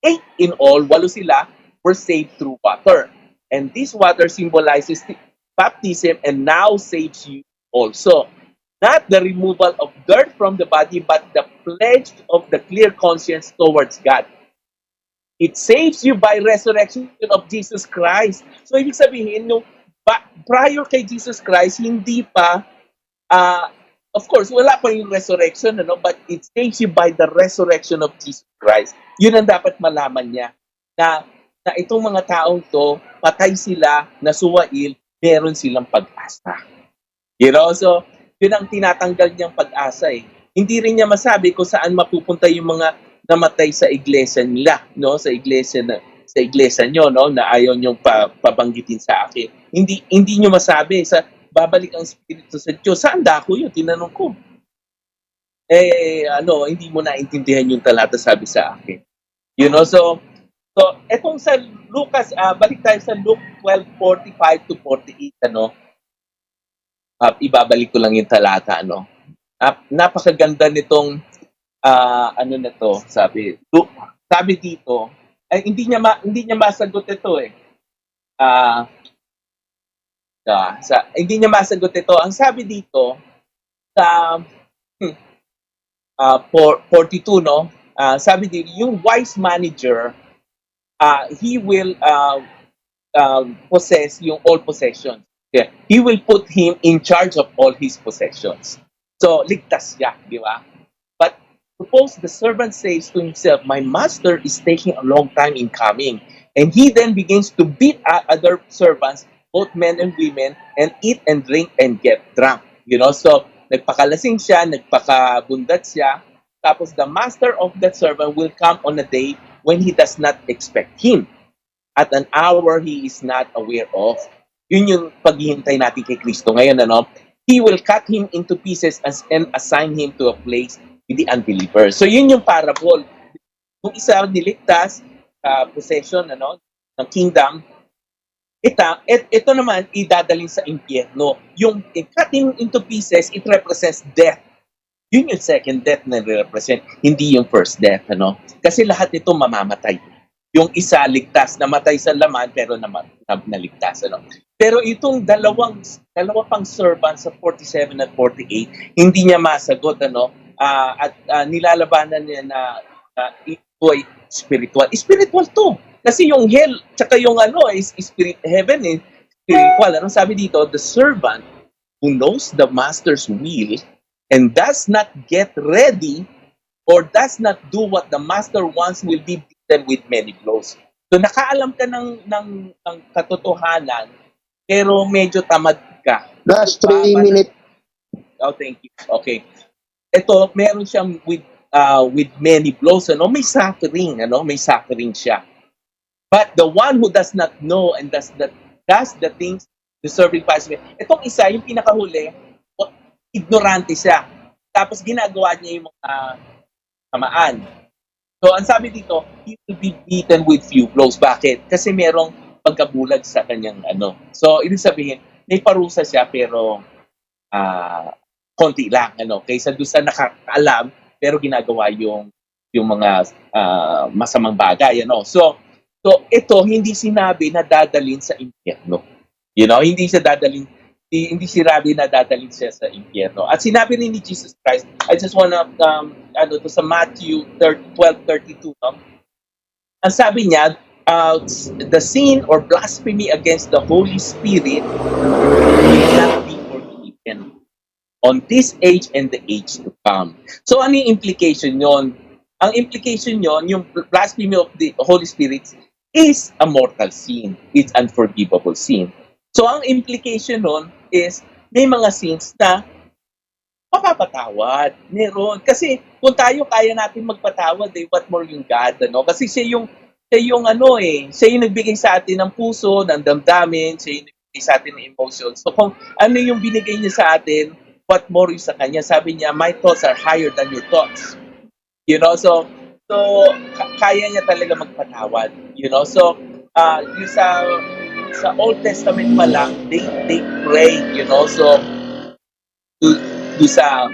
8 in all, 8 sila, were saved through water. And this water symbolizes the baptism and now saves you also. Not the removal of dirt from the body, but the pledge of the clear conscience towards God. It saves you by resurrection of Jesus Christ. So, ibig sabihin, prior kay Jesus Christ, hindi pa, of course, wala pa yung resurrection, but it saves you by the resurrection of Jesus Christ. Yun ang dapat malaman niya. Na itong mga taong to, patay sila, nasuwail, meron silang pag-asa. You know, so, yun ang tinatanggal niyang pag-asa eh. Hindi rin niya masabi kung saan mapupunta yung mga namatay sa iglesia nila, no? Sa iglesia niyo, no, na ayaw niyong pabanggitin sa akin. Hindi niyo masabi sa babalik ang espiritu sa Diyos. Saan dako yun? Tinanong ko. Hindi mo naintindihan yung talata, sabi sa akin. You know, so etong sa Lucas, balik tayo sa Luke 12:45 to 48, ibabalik ko lang yung talata, napakaganda nitong sabi dito, hindi niya masagot ito eh. Hindi niya masagot ito. Ang sabi dito sa 42, no? Sabi dito, yung wise manager, he will possess yung all possessions. Yeah. He will put him in charge of all his possessions. So, ligtas siya, di ba? But suppose the servant says to himself, my master is taking a long time in coming. And he then begins to beat other servants, both men and women, and eat and drink and get drunk. You know, so nagpakalasing siya, nagpakabundat siya, Tapos the master of that servant will come on a day when he does not expect him, at an hour he is not aware of. Yun yung paghihintay natin kay Kristo ngayon, ano? He will cut him into pieces and assign him to a place with the unbelievers. So yun yung parable. Kung isa niligtas, possession, ano, ng kingdom, ito naman idadaling sa impyerno. Yung cutting into pieces, it represents death. Yun yung second death na represent, hindi yung first death, ano? Kasi lahat ito mamamatay. Yung isa ligtas, namatay sa laman pero naligtas, ano? Pero itong dalawa pang servant sa 47 at 48, hindi niya masagot, ano? At nilalabanan niya na ito ay spiritual. Spiritual to. Kasi yung hell, tsaka yung ano, is heaven is spiritual. Anong sabi dito? The servant who knows the master's will and does not get ready or does not do what the master wants will be beaten with many blows. So nakaalam ka ng katotohanan, pero medyo tamad ka. Last 3 minutes. Oh, thank you. Okay. Ito, meron siyang with many blows, ano? May suffering, ano? May suffering siya. But the one who does not know and does the things deserving punishment. Itong isa, yung pinakahuli, ignorante siya. Tapos ginagawa niya yung mga samaan. So, ang sabi dito, he will be beaten with few blows. Bakit? Kasi merong pagkabulag sa kanyang ano. So, ibig sabihin, may parusa siya pero konti lang, ano. Kaysa doon sa nakakaalam pero ginagawa yung mga masamang bagay, ano. So ito hindi sinabi na dadalhin sa impyerno. You know, hindi sinabi na dadalhin siya sa impyerno. At sinabi rin ni Jesus Christ, I just wanna to sa Matthew 12:32, no? Ang sabi niya, the sin or blasphemy against the Holy Spirit will not be forgiven on this age and the age to come. So ano yung implication yon? Ang implication yon, yung blasphemy of the Holy Spirit is a mortal sin. It's unforgivable sin. So ang implication nun is may mga sins na mapapatawad. Meron. Kasi kung tayo kaya natin magpatawad, what more yung God, ano? Kasi siya yung siya yung nagbigay sa atin ng puso, ng damdamin, siya yung nagbigay sa atin ng emotions. So kung ano yung binigay niya sa atin, what more yung sa kanya? Sabi niya, my thoughts are higher than your thoughts. You know, so kaya niya talaga magpatawad. You know, so yung sa Old Testament pa lang, they pray, you know, so do sa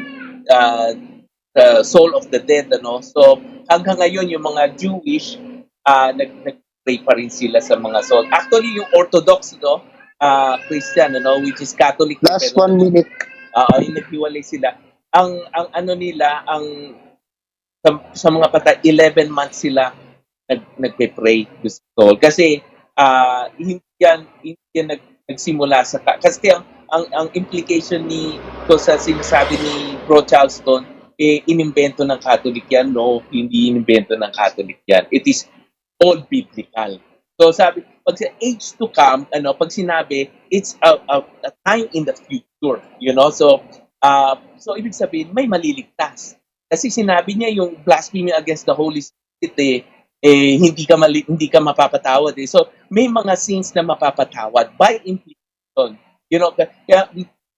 soul of the dead, ano. So hanggang ngayon yung mga Jewish nag-pray pa rin sila sa mga soul. Actually yung Orthodox, no, Christian, ano, which is Catholic. Last 1 minute. Yung naghiwalay sila. Ang ano nila, sa mga patay, 11 months sila nagpe-pray sa soul. Kasi hindi yan nagsimula sa kasi ang implication ko sa sinasabi ni Bro Charleston, inimbento ng Catholic yan. No, hindi inimbento ng Catholic yan. It is all biblical. So sabi, pag sa age to come, ano, pag sinabi, it's a time in the future, you know. So ibig sabihin, may maliligtas. Kasi sinabi niya yung blasphemy against the Holy Spirit, hindi ka mapapatawad. So may mga sins na mapapatawad by implication. You know, kaya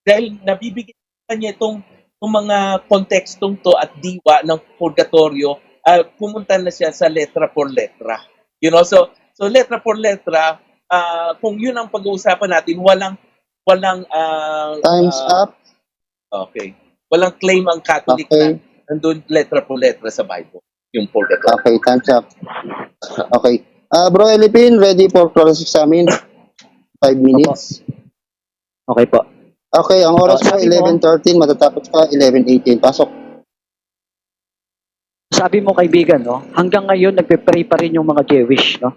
dahil nabibigyan niya itong mga kontekstong to at diwa ng purgatorio, pumunta na siya sa letra por letra. You know, so letra por letra, kung yun ang pag-uusapan natin, walang Time's up. Okay. Walang claim ang Catholic na nandun letra por letra sa Bible, yung purgatorio. Okay, time's up. Okay. Bro Elipin, ready for cross-examine? 5 minutes. Okay po. Okay, ang oras mo, sabi mo, 11:13, matatapos pa, 11:18. Pasok. Sabi mo kaibigan, no, hanggang ngayon nagpe-pray pa rin yung mga Jewish, no?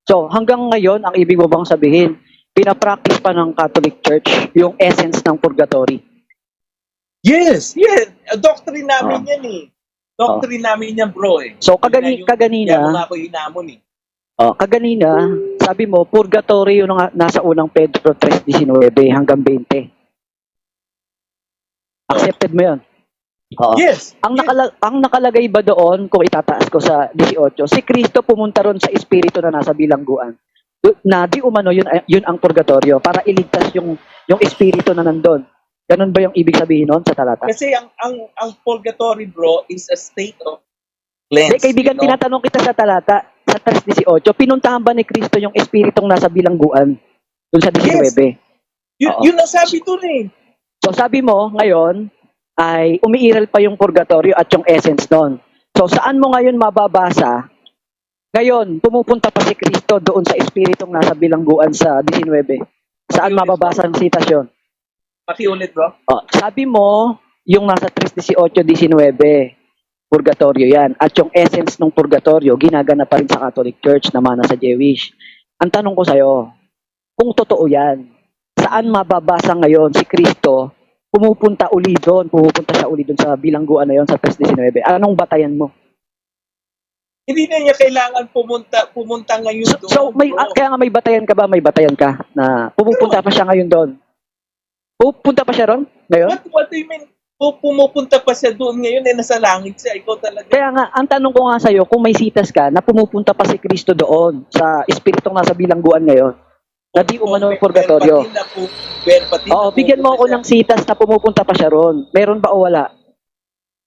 So, hanggang ngayon, ang ibig mo bang sabihin, pinapractice pa ng Catholic Church yung essence ng purgatory? Yes. Doctrine namin yan eh. Doctrine namin yan, bro eh. So, kaganina, Kaya mga ako hinamon eh. kaganina, sabi mo, purgatory yung nasa unang Pedro 3:19 hanggang 20. Accepted mo yun? Oo. Yes. Ang nakalagay ba doon, kung itataas ko sa 18, si Kristo pumunta ron sa espiritu na nasa bilangguan. Na di umano, yun ang purgatorio para iligtas yung espiritu na nandun. Ganun ba yung ibig sabihin nun sa talata? Kasi ang purgatory, bro, is a state of cleanse. Hindi, kaibigan, you know? tinatanong kita sa talata, sa 3:18, pinuntahan ba ni Kristo yung espiritong nasa bilangguan? Doon sa 19. Oo. Yun ang sabi doon eh. So sabi mo, ngayon, ay umiiral pa yung purgatorio at yung essence nun. So saan mo ngayon mababasa? Ngayon, pumupunta pa si Kristo doon sa espiritong nasa bilangguan sa 19. Saan mababasa ang sitasyon? Pakiulit, bro. Sabi mo, yung nasa 3:18, 19, purgatorio yan. At yung essence ng purgatorio, ginagana pa rin sa Catholic Church naman sa Jewish. Ang tanong ko sa'yo, kung totoo yan, saan mababasa ngayon si Kristo pumupunta siya uli doon sa bilangguan na yon sa 3:19? Anong batayan mo? Hindi na niya kailangan pumunta ngayon doon. So kaya nga may batayan ka ba? May batayan ka na pumupunta pa siya ngayon doon? Pupunta pa siya ron ngayon? What do you mean? Pumupunta pa siya doon ngayon eh, nasa langit siya. Ikaw talaga. Kaya nga, ang tanong ko nga sa'yo, kung may sitas ka na pumupunta pa si Kristo doon sa espiritong nasa bilangguan ngayon, na di umano yung purgatorio. Oo, bigyan mo ako ng sitas na pumupunta pa siya ron. Meron ba o wala?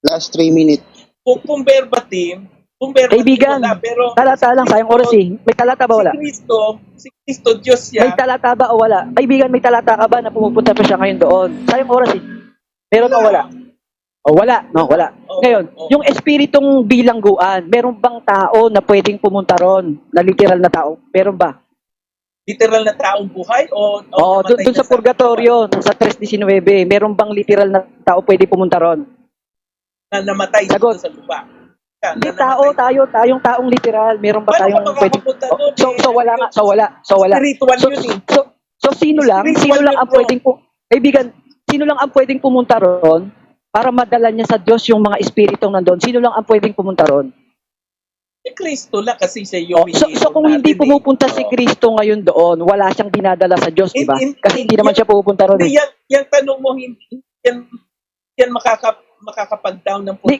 Last 3 minutes. Kung verbatim, Kaibigan, wala, pero talata lang, sayang oras eh. May talata ba wala? Si Kristo, Diyos siya. May talata ba o wala? Kaibigan, may talata ka ba na pumupunta pa siya ngayon doon? Sayang oras eh. Meron o wala? O wala? No, wala. Ngayon, yung espiritong bilangguan, meron bang tao na pwedeng pumunta ron? Na literal na tao? Meron ba? Literal na taong buhay o doon sa purgatorio, sa 3:19, meron bang literal na tao pwede pumunta ron? Na namatay Sagot. dito sa lupa? Hindi tayong taong literal. Meron ba Paano tayong ka pwedeng... makakapunta doon? So wala nga, so wala. Spiritual yun eh. So sino lang ang pwedeng kaibigan, sino lang ang pwedeng pumunta ron para madala niya sa Diyos yung mga espiritong nandoon? Sino lang ang pwedeng pumunta ron? Si Kristo lang kasi siya yung So kung hindi pumupunta si Kristo ngayon doon, wala siyang dinadala sa Diyos, di ba? Kasi hindi naman siya pupunta ron. Hindi, yung tanong mo, hindi yan makakapag-down ng Hindi,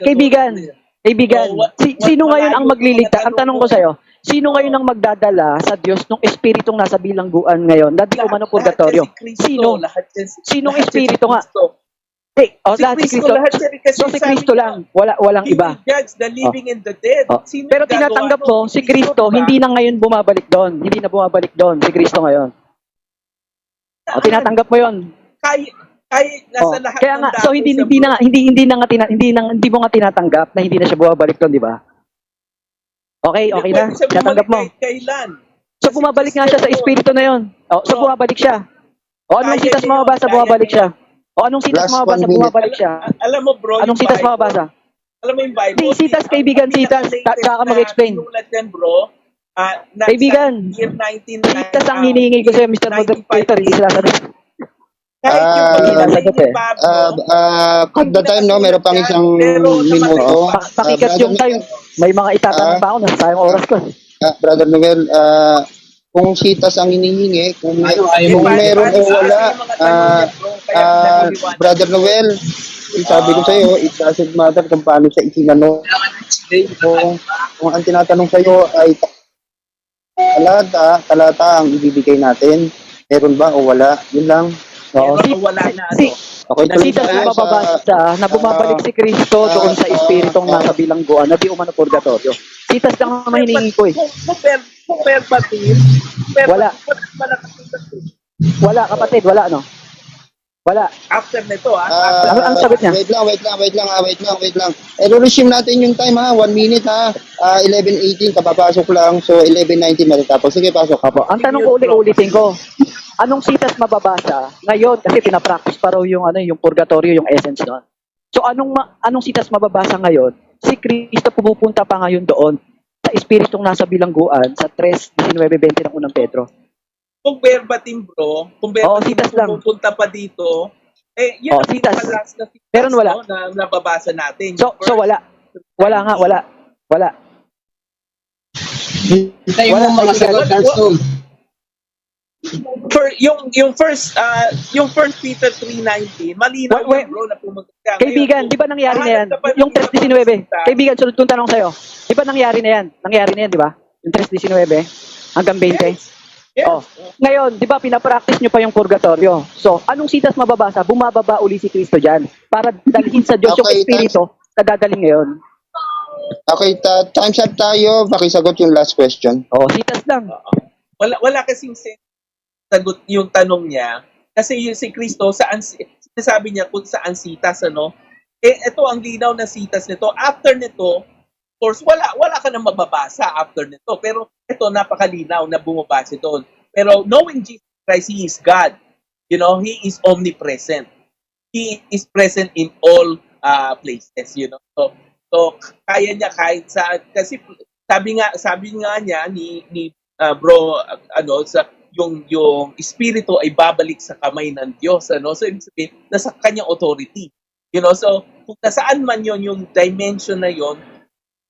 kaibigan, sino ngayon ang magliligtas? Ang tanong ko sa'yo, sino ngayon ang magdadala sa Diyos ng espiritong nasa bilangguan ngayon? Dati umano purgatorio. Sino? Sinong espiritu nga? Lahat si Kristo. So si Kristo lang, walang iba. Judge the living and the dead. Pero tinatanggap mo, si Kristo, hindi na ngayon bumabalik doon. Hindi na bumabalik doon, si Kristo ngayon. Tinatanggap mo yon. Kahit nasa lahat Kaya nga, so hindi mo nga tinatanggap na hindi na siya bumabalik doon, di ba? Okay na. Tinatanggap mo. Kailan? So bumabalik nga siya sa espiritu na yon. So bumabalik siya. Anong sitas mababasa, bumabalik siya? Anong sitas mababasa, bumabalik siya? Alam mo, bro, anong sitas mababasa? Alam mo yung Bible? Di, sitas, kaibigan, sitas. Saka mag-explain. Sinulat yan, bro. Kaibigan, sitas ang hinihingi ko sa'yo, Mr. Moderator. Hindi sila sabi. At the time, no, meron pang isang minuto. Pakikat yung time. May mga itatanong pa ako, nasa tayong oras ko. Brother Noel, kung sitas ang hinihingi, kung meron o wala, Brother Noel, sabi ko sa'yo, it doesn't matter kung paano siya itinanong. Kung ang tinatanong sa'yo ay talata ang ibibigay natin, meron ba o wala, yun lang. Wala na ano. Sitas na mababasa na bumabalik si Kristo doon sa espiritong nasa bilangguan na di umano purgatorio. Sitas lang ang hinihingi ko eh. Wala. Wala, kapatid, wala, no? Wala. After nito, ang sagot niya? Wait lang. Resume natin yung time, ha? 1 minute, ha? 11:18, kapapasok lang. So, 11:19 matatapos. Sige, pasok. Apo. Ang tanong ko ulit-ulitin ko, anong sitas mababasa ngayon? Kasi pinapractice pa raw yung, yung purgatorio, yung essence doon. So, anong sitas mababasa ngayon? Si Kristo pumupunta pa ngayon doon sa espiritong nasa bilangguan sa 3:19-20 ng unang Pedro. Kung verbatim, bro, kung verbatim pupunta pa dito, yun ang sitas. last na sitas, pero wala. No, na nababasa natin. So wala. Wala nga, wala. Hintayin mo mga sagot, Darstone. yung first Peter 3:19, malinaw Wait, yun, bro, na pumunta ka. Kaibigan, di ba nangyari na yan? Yung 3:19. Kaibigan, sunod kong tanong sa'yo. Di ba nangyari na yan? Nangyari na yan, di ba? Yung 3:19 hanggang 20. Yes. Oh. Ngayon, di ba pinapractice nyo pa yung purgatorio? So, anong sitas mababasa? Bumababa uli si Kristo dyan para dalhin sa Diyos yung Okay, Espiritu na gagaling ngayon. Okay, time's up tayo. Pakisagot yung last question. Oh, sitas lang. Wala kasing sagot yung tanong niya. Kasi yung si Kristo, sinasabi niya kung saan sitas, ano? Ito ang linaw na sitas nito. After nito, of course, wala ka nang mababasa after nito. Pero ito, napakalinaw na bumabasa doon. Pero knowing Jesus Christ, He is God. You know, He is omnipresent. He is present in all places, you know. So kaya niya kahit saan. Kasi sabi nga niya ni bro, sa yung espiritu ay babalik sa kamay ng Diyos, ano? So ibig sabihin, nasa kanyang authority. You know, so kung nasaan man yon yung dimension na yon,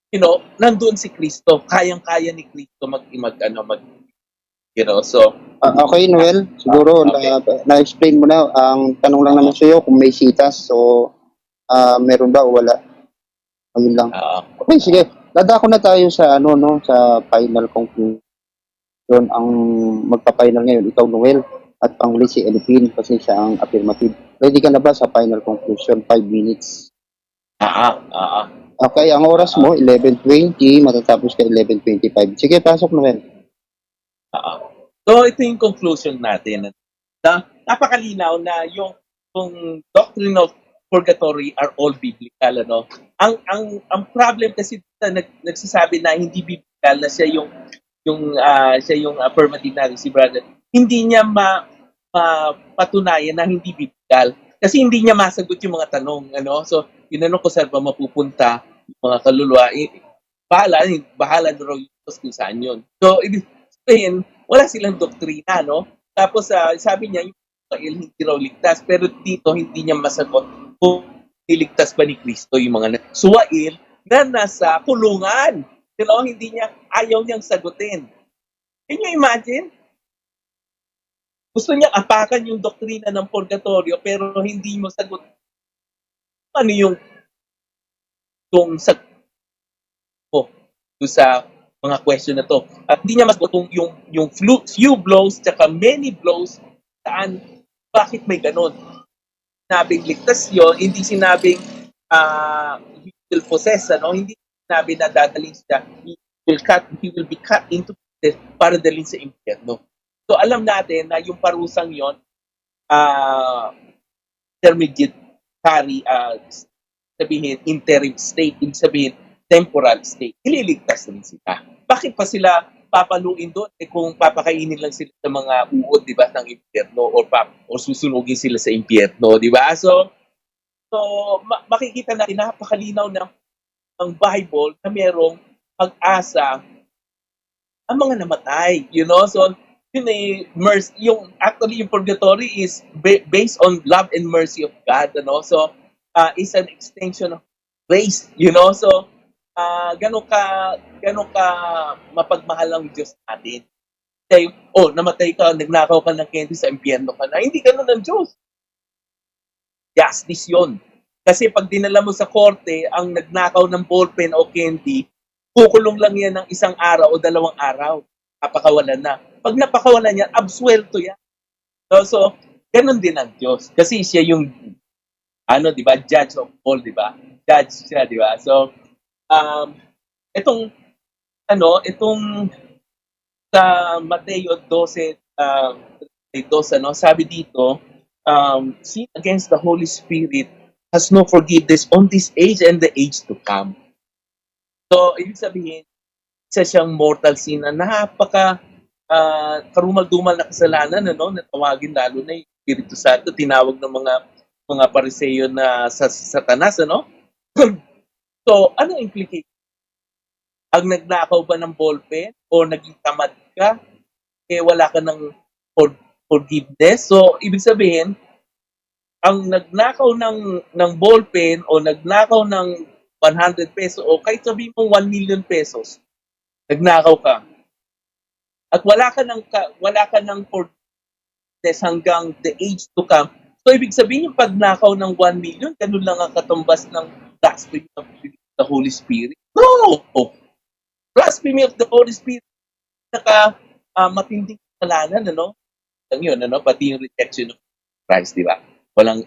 you know, nandun si Kristo. Kayang-kaya ni Kristo you know, so Okay, Noel. Siguro okay. na-explain mo na. Ang tanong lang naman sa'yo kung may sitas. So, meron ba o wala? Ayun lang. Okay, sige. Dadako na tayo sa sa final conclusion. Ang magpa-final ngayon, ikaw, Noel, at panghuli si Elvin kasi siya ang affirmative. Ready ka na ba sa final conclusion? 5 minutes. Okay, ang oras mo, 11:20, matatapos ka 11:25. Sige, pasok, Noel. So ito yung conclusion natin. Napakalinaw na yung doctrine of purgatory are all biblical, ano. Ang problem kasi nagsasabi na hindi biblical, na siya yung affirmative natin, si brother. Hindi niya patunayan na hindi biblical kasi hindi niya masagot yung mga tanong, ano. So tinanong ko, saan ba mapupunta yung mga kaluluwa? Bahala na raw yung Diyos kung saan yun. So ibig sabihin, wala silang doktrina, no? Tapos sabi niya, yung Israel hindi raw ligtas, pero dito hindi niya masagot kung niligtas ba ni Kristo yung mga suwail na nasa kulungan. You know, ayaw niyang sagutin. Can you imagine? Gusto niyang apakan yung doktrina ng purgatorio, pero hindi mo sagot ano yung sagot mo sa mga question na to. At hindi niya masagot yung few blows tsaka many blows, bakit may ganun. Sinabing ligtas yun, hindi sinabing he will possess, ano? Hindi sinabi na dadalhin siya, he will be cut into pieces para dalhin sa impyerno. So alam natin na yung parusang yon intermediate sabihin interim state, ibig sabihin temporal state. Ililigtas rin sila. Bakit pa sila papaluin doon? Kung papakainin lang sila sa mga uod, di ba, ng impyerno, or susunugin sila sa impyerno, di ba? So makikita natin napakalinaw ng Bible na merong pag-asa ang mga namatay, you know. So yun mercy, actually yung purgatory is based on love and mercy of God, ano. So is an extension of grace, you know. So ganun ka mapagmahal ang Diyos natin. Kaya, namatay ka, nagnakaw ka ng candy, sa impyerno ka na. Hindi ganun ang Diyos. Justice yun. Kasi pag dinala mo sa korte, ang nagnakaw ng ballpen o candy, kukulong lang yan ng 1 araw o 2 araw. Napakawalan na. Pag napakawalan yan, absuelto yan. So ganun din ang Diyos. Kasi siya yung, di ba, judge of all, di ba? Judge siya, di ba? So, itong sa Mateo 12, sabi dito, sin against the Holy Spirit has no forgiveness on this age and the age to come. So, ibig sabihin, isa siyang mortal sin na napaka karumal-dumal na kasalanan, na tawagin lalo na yung Espiritu Santo, tinawag ng mga Pariseo na sa Satanas, ano? So, ano implication? Ang nagnakaw ba ng ballpen o naging tamad ka, wala ka ng forgiveness? So, ibig sabihin, ang nagnakaw ng ballpen o nagnakaw ng 100 pesos o kahit sabihin mo 1 million pesos, nagnakaw ka. At wala ka ng righteousness hanggang the age to come. So, ibig sabihin yung pagnakaw ng 1 million, ganun lang ang katumbas ng blasphemy of the Holy Spirit? No! Blasphemy of the Holy Spirit, matinding kasalanan, ano? Lang yun, ano? Pati yung rejection of Christ, di ba? Walang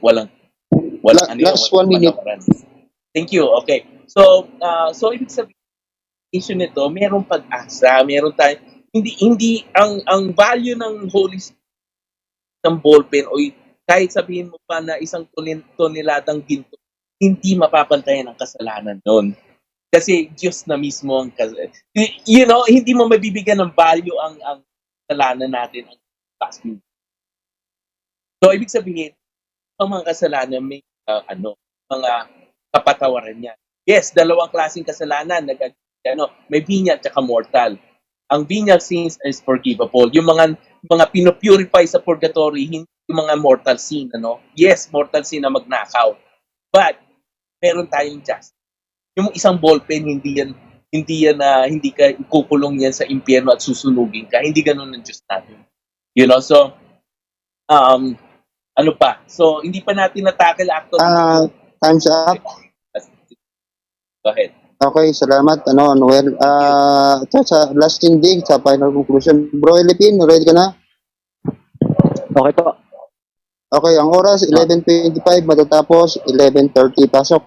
Last 1 minute. Thank you. Okay. So ibig sabihin issue nito, merong pag-asa, meron tayo hindi ang value ng Holy Spirit ng ballpen o kahit sabihin mo pa na isang toneladang ginto, hindi mapapantayan ang kasalanan noon. Kasi Diyos na mismo ang hindi mo mabibigyan ng value ang kasalanan natin, ang blasphemy. So ibig sabihin, ang mga kasalanan may mga kapatawaran niya. Yes, dalawang klaseng kasalanan, may venial at mortal. Ang venial sins is forgivable. Yung mga pinopurify sa purgatory, hindi yung mga mortal sin, Yes, mortal sin na magnakaw. But meron tayong justice. Yung isang ballpen, hindi ka ikukulong yan sa impyerno at susunugin ka. Hindi ganoon ng Diyos natin. So ano pa? So hindi pa natin na-tackle actually. Time's up. Go ahead. Okay, salamat. Noel. Ito sa last ending, sa final conclusion. Bro Elipin, ready ka na? Okay po. Okay, ang oras 11:25, matatapos 11:30. Pasok.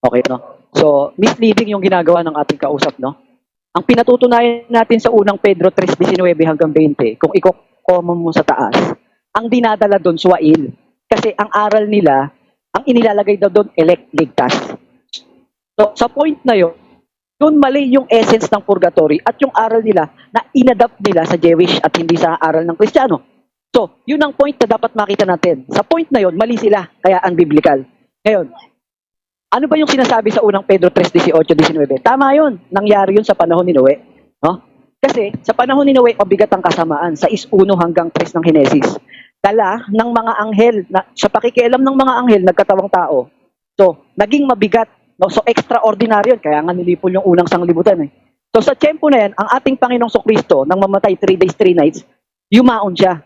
Okay, no? So, misleading yung ginagawa ng ating kausap, no? Ang pinatutunayan natin sa unang Pedro 3:19 hanggang 20, kung i-comma mo sa taas, ang dinadala doon, suwail. Kasi ang aral nila, ang inilalagay daw doon, elect, ligtas. So, sa point na yun, doon mali yung essence ng purgatory at yung aral nila na inadapt nila sa Jewish at hindi sa aral ng Kristiyano. So, yun ang point na dapat makita natin. Sa point na yun, mali sila, kaya unbiblical. Ngayon, ano ba yung sinasabi sa unang Pedro 3:18-19? Tama yun. Nangyari yun sa panahon ni Noe. No? Kasi sa panahon ni Noe, mabigat ang kasamaan sa 1 hanggang 3 ng Henesis. Dala ng mga anghel, sa pakikialam ng mga anghel, nagkatawang tao. So, naging mabigat. No? So, extraordinary yun. Kaya nga nilipol yung unang sanglibutan. So, sa tiyempo na yan, ang ating Panginoong Sokristo, nang mamatay 3 days, 3 nights, yumaon siya.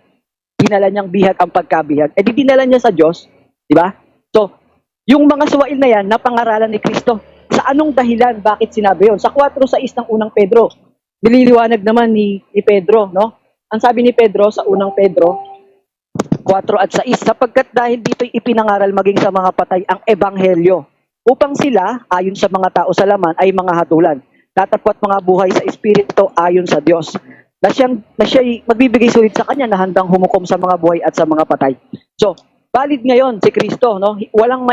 Dinala niyang bihag ang pagkabihag. Di dinala niya sa Diyos. Di ba? So, yung mga suwail na yan, napangaralan ni Kristo. Sa anong dahilan, bakit sinabi yun? Sa 4:6 ng unang Pedro, nililiwanag naman ni Pedro, no? Ang sabi ni Pedro sa unang Pedro, 4:6, sapagkat dahil dito'y ipinangaral maging sa mga patay ang ebanghelyo, upang sila, ayon sa mga tao sa laman, ay mga hatulan. Tatapwat mga buhay sa espiritu ayon sa Diyos. Na siya'y magbibigay sulit sa kanya na handang humukom sa mga buhay at sa mga patay. So, valid ngayon si Kristo, no? Walang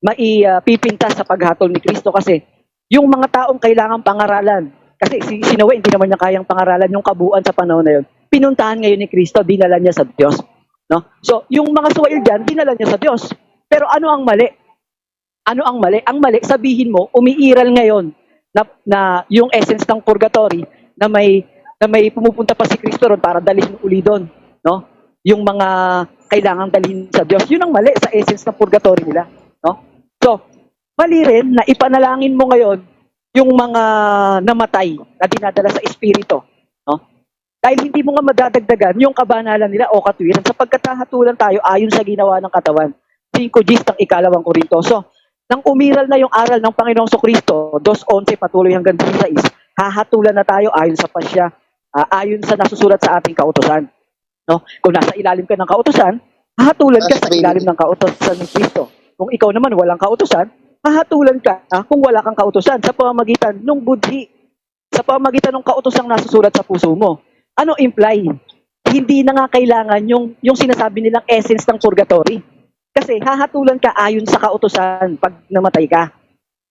maipipintas sa paghatol ni Kristo kasi yung mga taong kailangan pangaralan. Kasi si Noe, hindi naman niya kayang pangaralan yung kabuuan sa panahon na yun. Pinuntahan ngayon ni Kristo, dinala niya sa Diyos. No? So, yung mga suwail dyan, dinala niya sa Diyos. Pero ano ang mali? Ano ang mali? Ang mali, sabihin mo, umiiral ngayon na yung essence ng purgatory na may pumupunta pa si Kristo ron para dalhin uli doon. No? Yung mga kailangang dalhin sa Diyos. Yun ang mali sa essence ng purgatory nila. No? So, mali rin na ipanalangin mo ngayon yung mga namatay na dinadala sa Espiritu. No? Dahil hindi mo nga madadagdagan yung kabanalan nila o katwiran sapagkat hahatulan tayo ayon sa ginawa ng katawan. 5:10 ng 2 Korinto. So, nang umiral na yung aral ng Panginoong Sokristo, 2:11 patuloy hanggang 16, hahatulan na tayo ayon sa pasya, ayon sa nasusulat sa ating kautusan. No? Kung nasa ilalim ka ng kautusan, hahatulan ka sa ilalim ng kautusan ni Kristo. Kung ikaw naman walang kautusan, hahatulan ka kung wala kang kautusan sa pamamagitan ng budhi, sa pamamagitan ng kautosang nasusulat sa puso mo. Ano imply? Hindi na nga kailangan yung sinasabi nilang essence ng purgatory. Kasi hahatulan ka ayon sa kautusan pag namatay ka.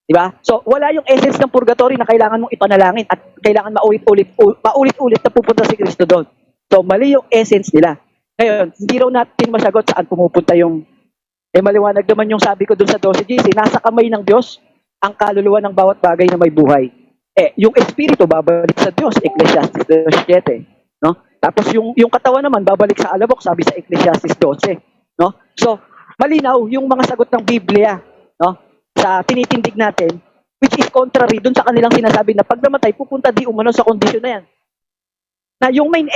Diba? So, wala yung essence ng purgatory na kailangan mong ipanalangin at kailangan paulit-ulit na pupunta si Kristo doon. So, mali yung essence nila. Ngayon, hindi raw natin masagot saan pumupunta yung maliwanag naman yung sabi ko doon sa 12:GC, nasa kamay ng Diyos ang kaluluwa ng bawat bagay na may buhay. Yung espiritu babalik sa Diyos, Ecclesiastes 2:7, no? Tapos yung katawan naman babalik sa alabok, sabi sa Ecclesiastes 12, no? So, malinaw yung mga sagot ng Biblia, no? Sa tinitindig natin, which is contrary doon sa kanilang sinasabi na pag namatay, pupunta di umano sa kondisyon na yan. Na yung main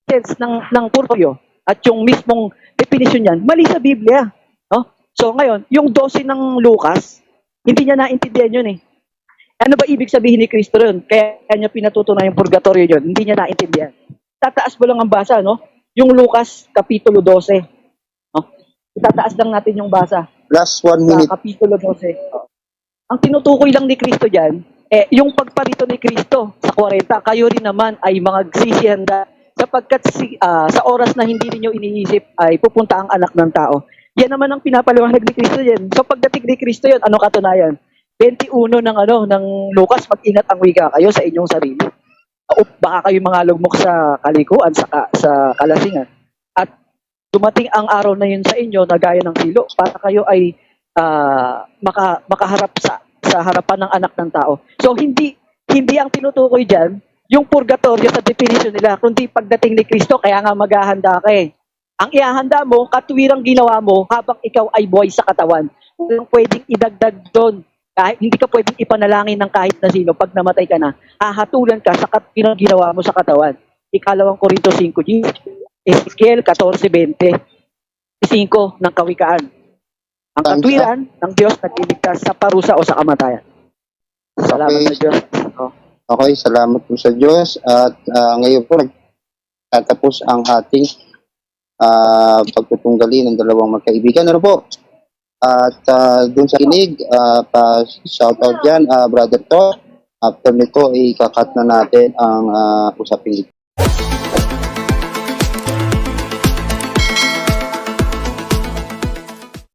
sense ng purgatorio at yung mismong definition niyan, mali sa Biblia. No? So ngayon, yung 12 ng Lucas, hindi niya naintindihan yun eh. Ano ba ibig sabihin ni Kristo ron? Kaya niya pinatutunan yung purgatorio yun. Hindi niya naintindihan. Tataas mo lang ang basa, no? Yung Lucas, Kapitulo 12. No? Itataas lang natin yung basa. Last 1 minute. Sa Kapitulo 12. Ang tinutukoy lang ni Kristo dyan, yung pagparito ni Kristo sa 40, kayo rin naman ay mga sisihanda sapagkat sa oras na hindi niyo iniisip ay pupunta ang anak ng tao. Yan naman ang pinapaliwanag ni Kristo yan. So pagdating ni Kristo yan, ano katunayan? 21 ng Lucas, mag-ingat ang wika kayo sa inyong sarili. O baka kayo mga lugmok sa kalikuan, sa kalasingan. At dumating ang araw na yun sa inyo na gaya ng silo para kayo ay makaharap sa harapan ng anak ng tao. So hindi ang tinutukoy diyan yung purgatorio sa definition nila, kundi pagdating ni Kristo, kaya nga maghahanda ka eh. Ang ihahanda mo, katwirang ginawa mo habang ikaw ay buhay sa katawan. Walang pwedeng idagdag doon. Hindi ka pwedeng ipanalangin ng kahit na sino pag namatay ka na. Hahatulan ka sa katwirang ginawa mo sa katawan. Ikalawang Korinto 5, Ezekiel 14:20, 5 ng Kawikaan. Ang katwiran ng Diyos nagliligtas sa parusa o sa kamatayan. Salamat sa Diyos. Okay, salamat po sa Diyos. At ngayon po, nagtatapos ang ating pagtutunggali ng dalawang magkaibigan. Ano po? At dun sa kinig, pa-shoutout dyan, Brother To. After nito, ikakat na natin ang usaping ito.